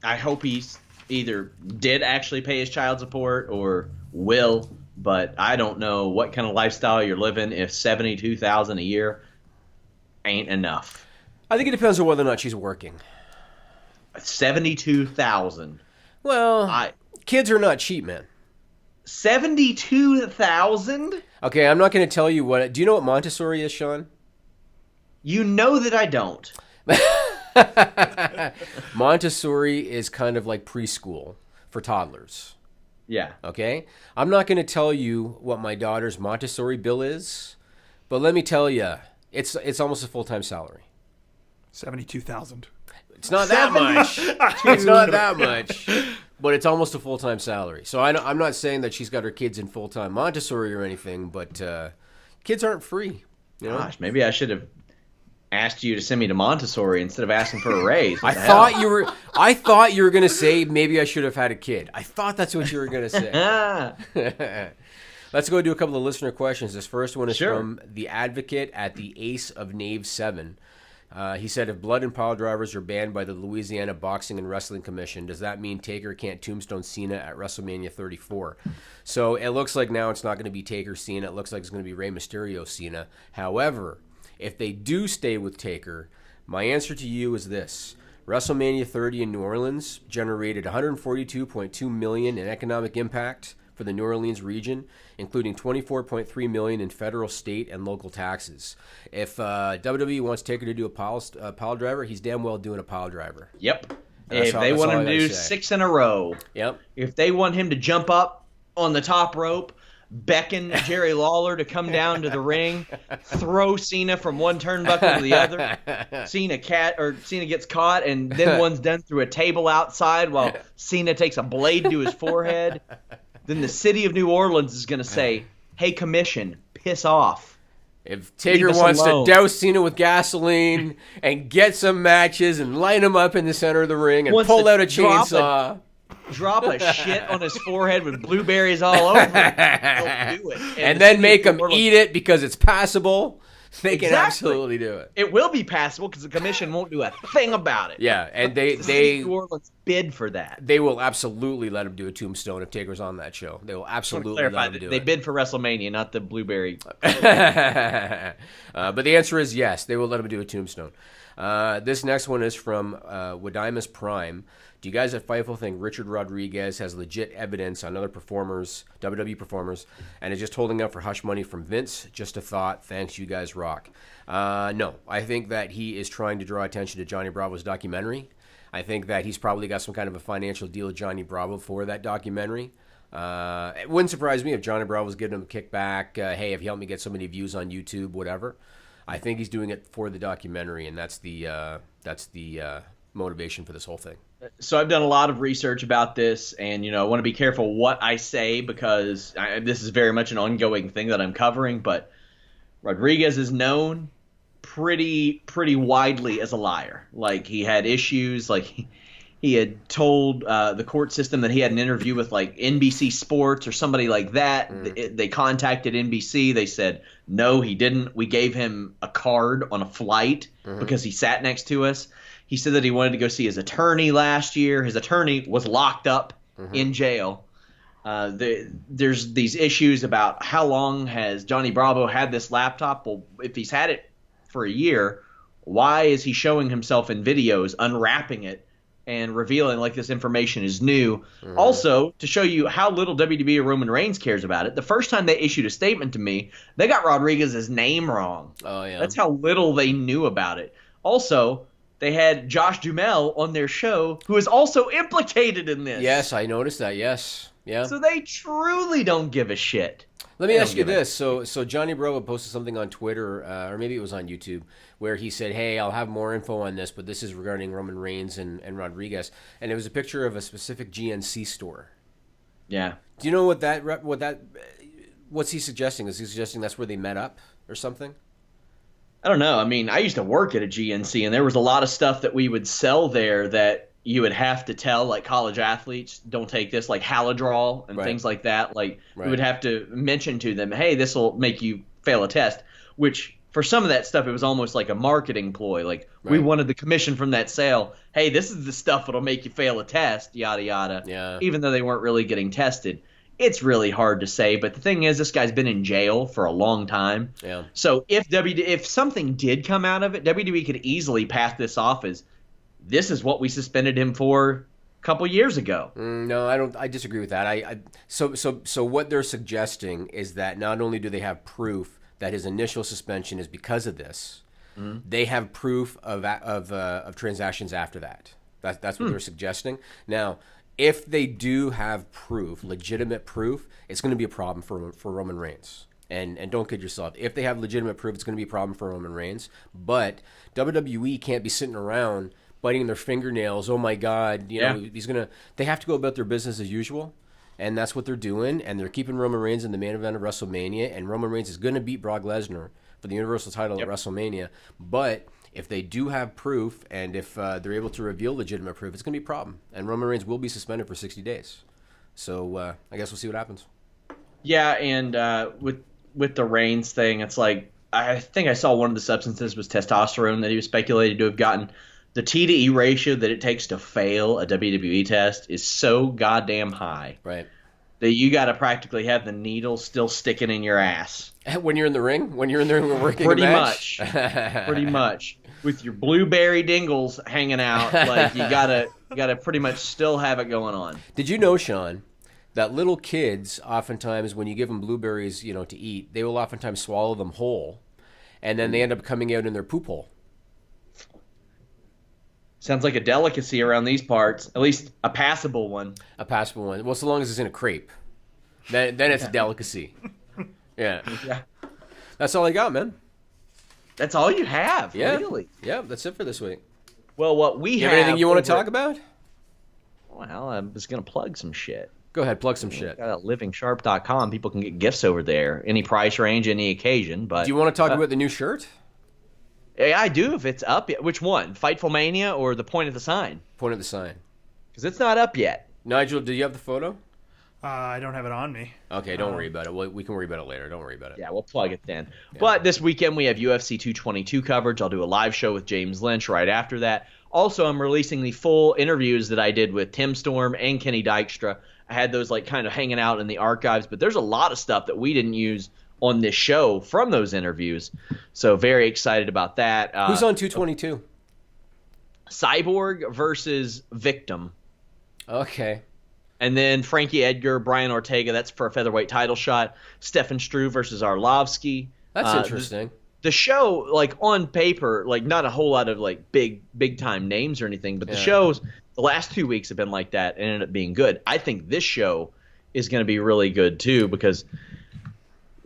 I hope he's either did actually pay his child support or will, but I don't know what kind of lifestyle you're living if $72,000 a year ain't enough. I think it depends on whether or not she's working. $72,000. Well, kids are not cheap, man. $72,000? Okay, I'm not going to tell you what. Do you know what Montessori is, Sean? You know that I don't. Montessori is kind of like preschool for toddlers. Yeah. Okay? I'm not going to tell you what my daughter's Montessori bill is, but let me tell you, it's almost a full-time salary. $72,000. It's not that much. It's not that much. But it's almost a full-time salary. So I'm not saying that she's got her kids in full-time Montessori or anything, but kids aren't free. You know? Gosh, maybe I should have asked you to send me to Montessori instead of asking for a raise. I thought you were going to say maybe I should have had a kid. I thought that's what you were going to say. Let's go do a couple of listener questions. This first one is from the Advocate at the Ace of Knave 7. He said, if blood and pile drivers are banned by the Louisiana Boxing and Wrestling Commission, does that mean Taker can't tombstone Cena at WrestleMania 34? So it looks like now it's not going to be Taker Cena. It looks like it's going to be Rey Mysterio Cena. However, if they do stay with Taker, my answer to you is this. WrestleMania 30 in New Orleans generated $142.2 million in economic impact for the New Orleans region, including $24.3 million in federal, state, and local taxes. If WWE wants Taker to do a pile driver, he's damn well doing a pile driver. Yep. If they want him to do 6 in a row. Yep. If they want him to jump up on the top rope, beckon Jerry Lawler to come down to the ring, throw Cena from one turnbuckle to the other. Cena gets caught, and then one's done through a table outside while Cena takes a blade to his forehead. Then the city of New Orleans is going to say, hey, commission, piss off. If Taker wants to douse Cena with gasoline and get some matches and line him up in the center of the ring and pull out a chainsaw. Drop a shit on his forehead with blueberries all over it. He'll do it. And then make him eat it because it's passable. They can absolutely do it. It will be passable because the commission won't do a thing about it. Yeah, and The New Orleans bid for that. they will absolutely let him do a tombstone if Taker's on that show. They will absolutely let him do They it. bid for WrestleMania, not the Blueberry. But the answer is yes. They will let him do a tombstone. This next one is from Wadimus Prime. Do you guys at Fightful think Richard Rodriguez has legit evidence on other performers, WWE performers, and is just holding out for hush money from Vince? Just a thought. Thanks, you guys rock. No, I think that he is trying to draw attention to Johnny Bravo's documentary. I think that he's probably got some kind of a financial deal with Johnny Bravo for that documentary. It wouldn't surprise me if Johnny Bravo's giving him a kickback. Hey, if you help me get so many views on YouTube, whatever. I think he's doing it for the documentary, and that's the motivation for this whole thing. So I've done a lot of research about this, and I want to be careful what I say because this is very much an ongoing thing that I'm covering. But Rodriguez is known pretty widely as a liar. Like, he had issues. Like, he had told the court system that he had an interview with like NBC Sports or somebody like that. They contacted NBC. They said no, he didn't. We gave him a card on a flight because he sat next to us. He said that he wanted to go see his attorney last year. His attorney was locked up in jail. There's these issues about how long has Johnny Bravo had this laptop. Well, if he's had it for a year, why is he showing himself in videos, unwrapping it, and revealing like this information is new? Also, to show you how little WWE or Roman Reigns cares about it, the first time they issued a statement to me, they got Rodriguez's name wrong. Oh, yeah. That's how little they knew about it. Also, they had Josh Duhamel on their show, who is also implicated in this. Yes, I noticed that. Yes. Yeah. So they truly don't give a shit. Let me ask you this. So Johnny Bravo posted something on Twitter, or maybe it was on YouTube, where he said, hey, I'll have more info on this, but this is regarding Roman Reigns and Rodriguez. And it was a picture of a specific GNC store. Yeah. Do you know what's he suggesting? Is he suggesting that's where they met up or something? I don't know. I mean, I used to work at a GNC, and there was a lot of stuff that we would sell there that you would have to tell, like, college athletes, don't take this, like Halidrol and things like that. Like, we would have to mention to them, hey, this will make you fail a test, which for some of that stuff, it was almost like a marketing ploy. Like, we wanted the commission from that sale. Hey, this is the stuff that'll make you fail a test, yada, yada. Yeah. Even though they weren't really getting tested. It's really hard to say, but the thing is, this guy's been in jail for a long time. Yeah. So if something did come out of it, WWE could easily pass this off as this is what we suspended him for a couple years ago. No, I don't. I disagree with that. So what they're suggesting is that not only do they have proof that his initial suspension is because of this, they have proof of transactions after that. That's what they're suggesting. Now, if they do have proof, legitimate proof, it's going to be a problem for Roman Reigns. And don't kid yourself. If they have legitimate proof, it's going to be a problem for Roman Reigns. But WWE can't be sitting around biting their fingernails. Oh my God, they have to go about their business as usual. And that's what they're doing. And they're keeping Roman Reigns in the main event of WrestleMania. And Roman Reigns is going to beat Brock Lesnar for the Universal title at WrestleMania. But if they do have proof, and if they're able to reveal legitimate proof, it's going to be a problem. And Roman Reigns will be suspended for 60 days. So I guess we'll see what happens. Yeah, and with the Reigns thing, it's like, I think I saw one of the substances was testosterone that he was speculated to have gotten. The T to E ratio that it takes to fail a WWE test is so goddamn high. Right. That you got to practically have the needle still sticking in your ass. When you're in the ring? When you're in the ring working Pretty a match? Pretty much. With your blueberry dingles hanging out, like you gotta pretty much still have it going on. Did you know, Sean, that little kids oftentimes, when you give them blueberries, to eat, they will oftentimes swallow them whole, and then they end up coming out in their poop hole. Sounds like a delicacy around these parts. At least a passable one. A passable one. Well, so long as it's in a crepe, then it's a delicacy. Yeah. That's all I got, man. That's all you have, yeah. Really? Yeah, that's it for this week. Well, what we you have... anything you want to talk about? Well, I was going to plug some shit. Go ahead, plug some shit. Got livingsharp.com. People can get gifts over there. Any price range, any occasion. But do you want to talk about the new shirt? Yeah, I do, if it's up yet. Which one? Fightful Mania or the Point of the Sign? Point of the Sign. Because it's not up yet. Nigel, do you have the photo? I don't have it on me. Okay, don't worry about it. We can worry about it later. Don't worry about it. Yeah, we'll plug it then. Yeah. But this weekend we have UFC 222 coverage. I'll do a live show with James Lynch right after that. Also, I'm releasing the full interviews that I did with Tim Storm and Kenny Dykstra. I had those like kind of hanging out in the archives, but there's a lot of stuff that we didn't use on this show from those interviews. So very excited about that. Who's on 222? Cyborg versus Victim. Okay. And then Frankie Edgar, Brian Ortega, that's for a featherweight title shot. Stefan Struve versus Arlovsky. That's interesting. The show, like on paper, like not a whole lot of like big time names or anything, but the shows, the last 2 weeks have been like that and ended up being good. I think this show is going to be really good too because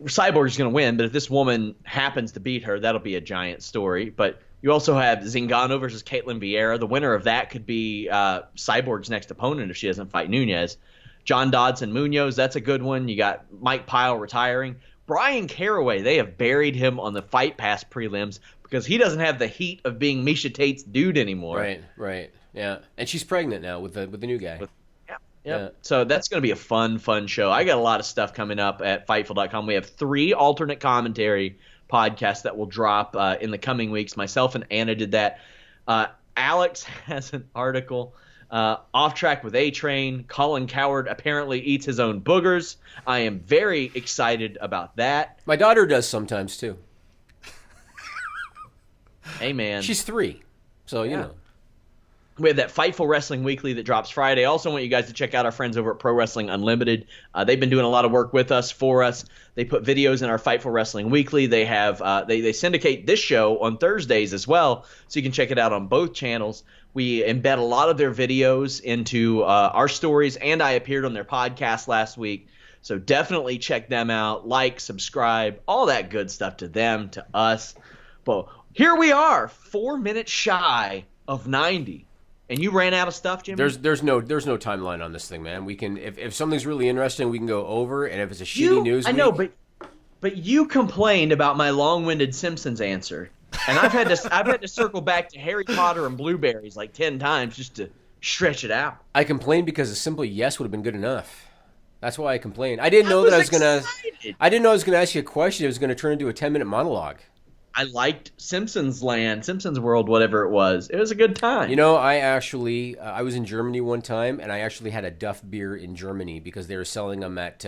Cyborg is going to win, but if this woman happens to beat her, that'll be a giant story. But you also have Zingano versus Caitlin Vieira. The winner of that could be Cyborg's next opponent if she doesn't fight Nunez. John Dodson Munoz, that's a good one. You got Mike Pyle retiring. Brian Caraway, they have buried him on the Fight Pass prelims because he doesn't have the heat of being Misha Tate's dude anymore. Right. Yeah. And she's pregnant now with the new guy. Yeah. So that's going to be a fun show. I got a lot of stuff coming up at Fightful.com. We have 3 alternate commentary podcasts that will drop in the coming weeks. Myself and Anna did that. Alex has an article, Off Track with A-Train. Colin Coward apparently eats his own boogers. I am very excited about that. My daughter does sometimes, too. Hey, man. She's 3, so you know. We have that Fightful Wrestling Weekly that drops Friday. I also want you guys to check out our friends over at Pro Wrestling Unlimited. They've been doing a lot of work with us, for us. They put videos in our Fightful Wrestling Weekly. They have they syndicate this show on Thursdays as well, so you can check it out on both channels. We embed a lot of their videos into our stories, and I appeared on their podcast last week. So definitely check them out. Like, subscribe, all that good stuff to them, to us. But here we are, 4 minutes shy of 90. And you ran out of stuff, Jimmy? There's no timeline on this thing, man. We can if something's really interesting, we can go over, and if it's a shitty news week, I know, but you complained about my long-winded Simpsons answer, and I've had to circle back to Harry Potter and blueberries like 10 times just to stretch it out. I complained because a simple yes would have been good enough. That's why I complained. I didn't know that I was gonna ask you a question. It was gonna turn into a 10-minute monologue. I liked Simpsons Land, Simpsons World, whatever it was. It was a good time. You know, I actually I was in Germany one time, and I actually had a Duff beer in Germany because they were selling them at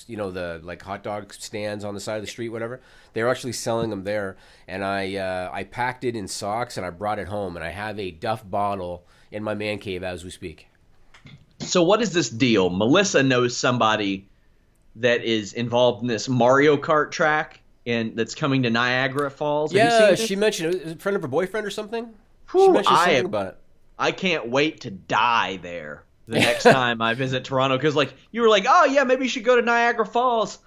you know, the like hot dog stands on the side of the street, whatever. They were actually selling them there, and I packed it in socks and I brought it home, and I have a Duff bottle in my man cave as we speak. So what is this deal? Melissa knows somebody that is involved in this Mario Kart track. And that's coming to Niagara Falls. Yeah, she mentioned it. Was a friend of her boyfriend or something? Whew, she mentioned something about it. I can't wait to die there the next time I visit Toronto. Because like you were like, oh, yeah, maybe you should go to Niagara Falls.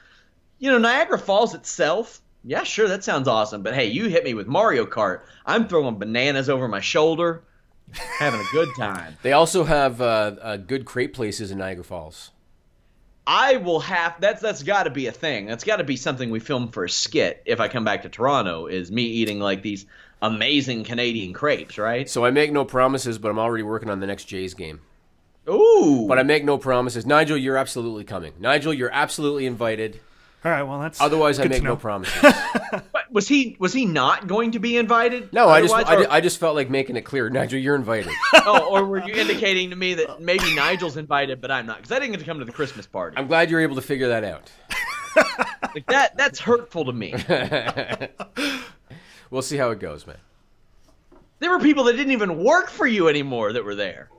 You know, Niagara Falls itself, yeah, sure, that sounds awesome. But, hey, you hit me with Mario Kart. I'm throwing bananas over my shoulder, having a good time. They also have good crepe places in Niagara Falls. I will have that's got to be a thing. That's got to be something we film for a skit if I come back to Toronto, is me eating like these amazing Canadian crepes, right? So I make no promises, but I'm already working on the next Jays game. Ooh. But I make no promises. Nigel, you're absolutely coming. Nigel, you're absolutely invited. All right, well, that's otherwise I good make to no know. promises. But was he not going to be invited? No, I just felt like making it clear. Nigel, you're invited. Or were you indicating to me that maybe Nigel's invited, but I'm not? Because I didn't get to come to the Christmas party. I'm glad you're able to figure that out. Like that's hurtful to me. We'll see how it goes, man. There were people that didn't even work for you anymore that were there.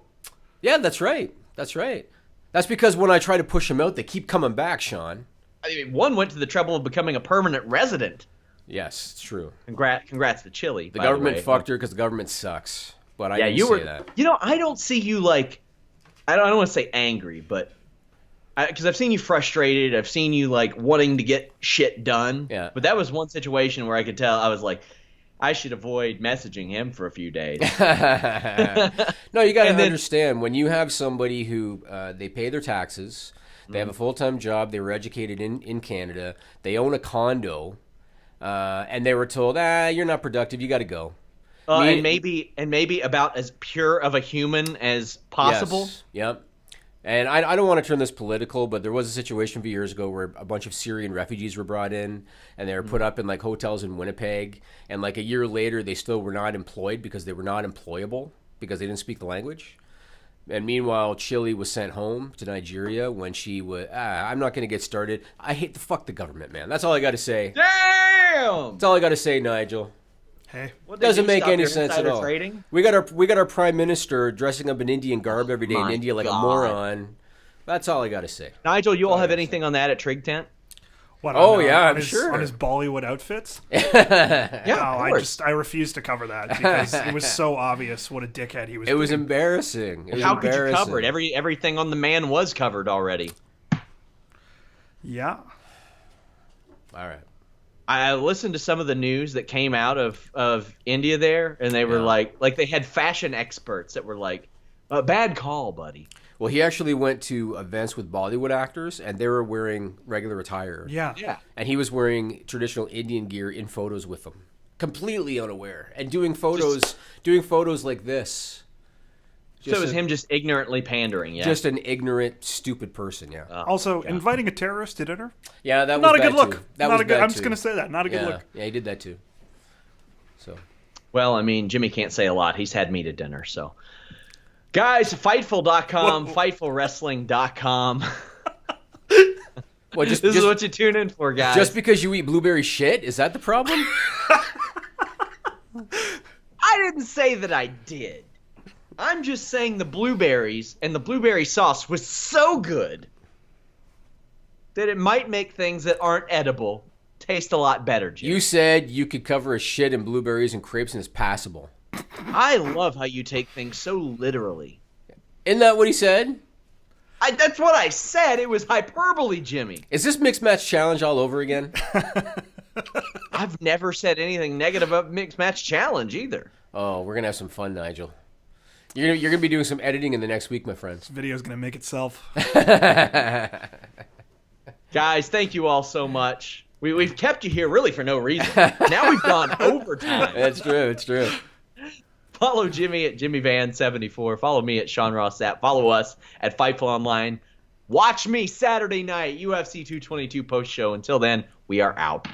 Yeah, that's right. That's right. That's because when I try to push them out, they keep coming back, Sean. I mean, one went to the trouble of becoming a permanent resident. Yes, it's true. Congrats to Chile. The government fucked her because the government sucks. But I didn't say that. You know, I don't see you like, I don't want to say angry, but because I've seen you frustrated. I've seen you like wanting to get shit done. Yeah. But that was one situation where I could tell I was like, I should avoid messaging him for a few days. No, you got to understand, when you have somebody who they pay their taxes, they have a full-time job, they were educated in Canada, they own a condo, and they were told, you're not productive, you got to go. And maybe about as pure of a human as possible. Yes. Yep. And I don't want to turn this political, but there was a situation a few years ago where a bunch of Syrian refugees were brought in, and they were put up in like hotels in Winnipeg. And like a year later, they still were not employed because they were not employable because they didn't speak the language. And meanwhile, Chile was sent home to Nigeria when she was. I'm not going to get started. I hate the government, man. That's all I got to say. Damn. That's all I got to say, Nigel. Hey, Doesn't make any sense at all. Trading? We got our prime minister dressing up in Indian garb every day in India like a moron. That's all I got to say. Nigel, you all have anything on that at Trig Tent? what? Oh, on, yeah, on I'm his, sure. on his Bollywood outfits. Yeah, No, of course. I refuse to cover that because it was so obvious what a dickhead he was. It was being. embarrassing. How could you cover it? Everything on the man was covered already. Yeah. All right. I listened to some of the news that came out of India there, and they were like they had fashion experts that were like, bad call, buddy. Well, he actually went to events with Bollywood actors, and they were wearing regular attire. Yeah. Yeah. And he was wearing traditional Indian gear in photos with them, completely unaware, and doing photos like this. So it was him just ignorantly pandering, yeah. Just an ignorant, stupid person, yeah. Also, inviting a terrorist to dinner. Yeah, that was Not a bad good look. too. That Not was a good. bad I'm just too. gonna say that. Not a good look. Yeah, he did that too. So. Well, I mean, Jimmy can't say a lot. He's had me to dinner, so. Guys, Fightful.com, FightfulWrestling.com. Well, This is what you tune in for, guys. Just because you eat blueberry shit, is that the problem? I didn't say that I did. I'm just saying the blueberries and the blueberry sauce was so good that it might make things that aren't edible taste a lot better, Jim. You said you could cover a shit in blueberries and crepes and it's passable. I love how you take things so literally. Isn't that what he said? That's what I said. It was hyperbole, Jimmy. Is this Mixed Match Challenge all over again? I've never said anything negative about Mixed Match Challenge either. Oh, we're going to have some fun, Nigel. You're gonna be doing some editing in the next week, my friends. This video's gonna make itself. Guys, thank you all so much. We've kept you here really for no reason. Now we've gone overtime. It's true. It's true. Follow Jimmy at JimmyVan74. Follow me at Sean Ross Sapp. Follow us at Fightful Online. Watch me Saturday night, UFC 222 post show. Until then, we are out.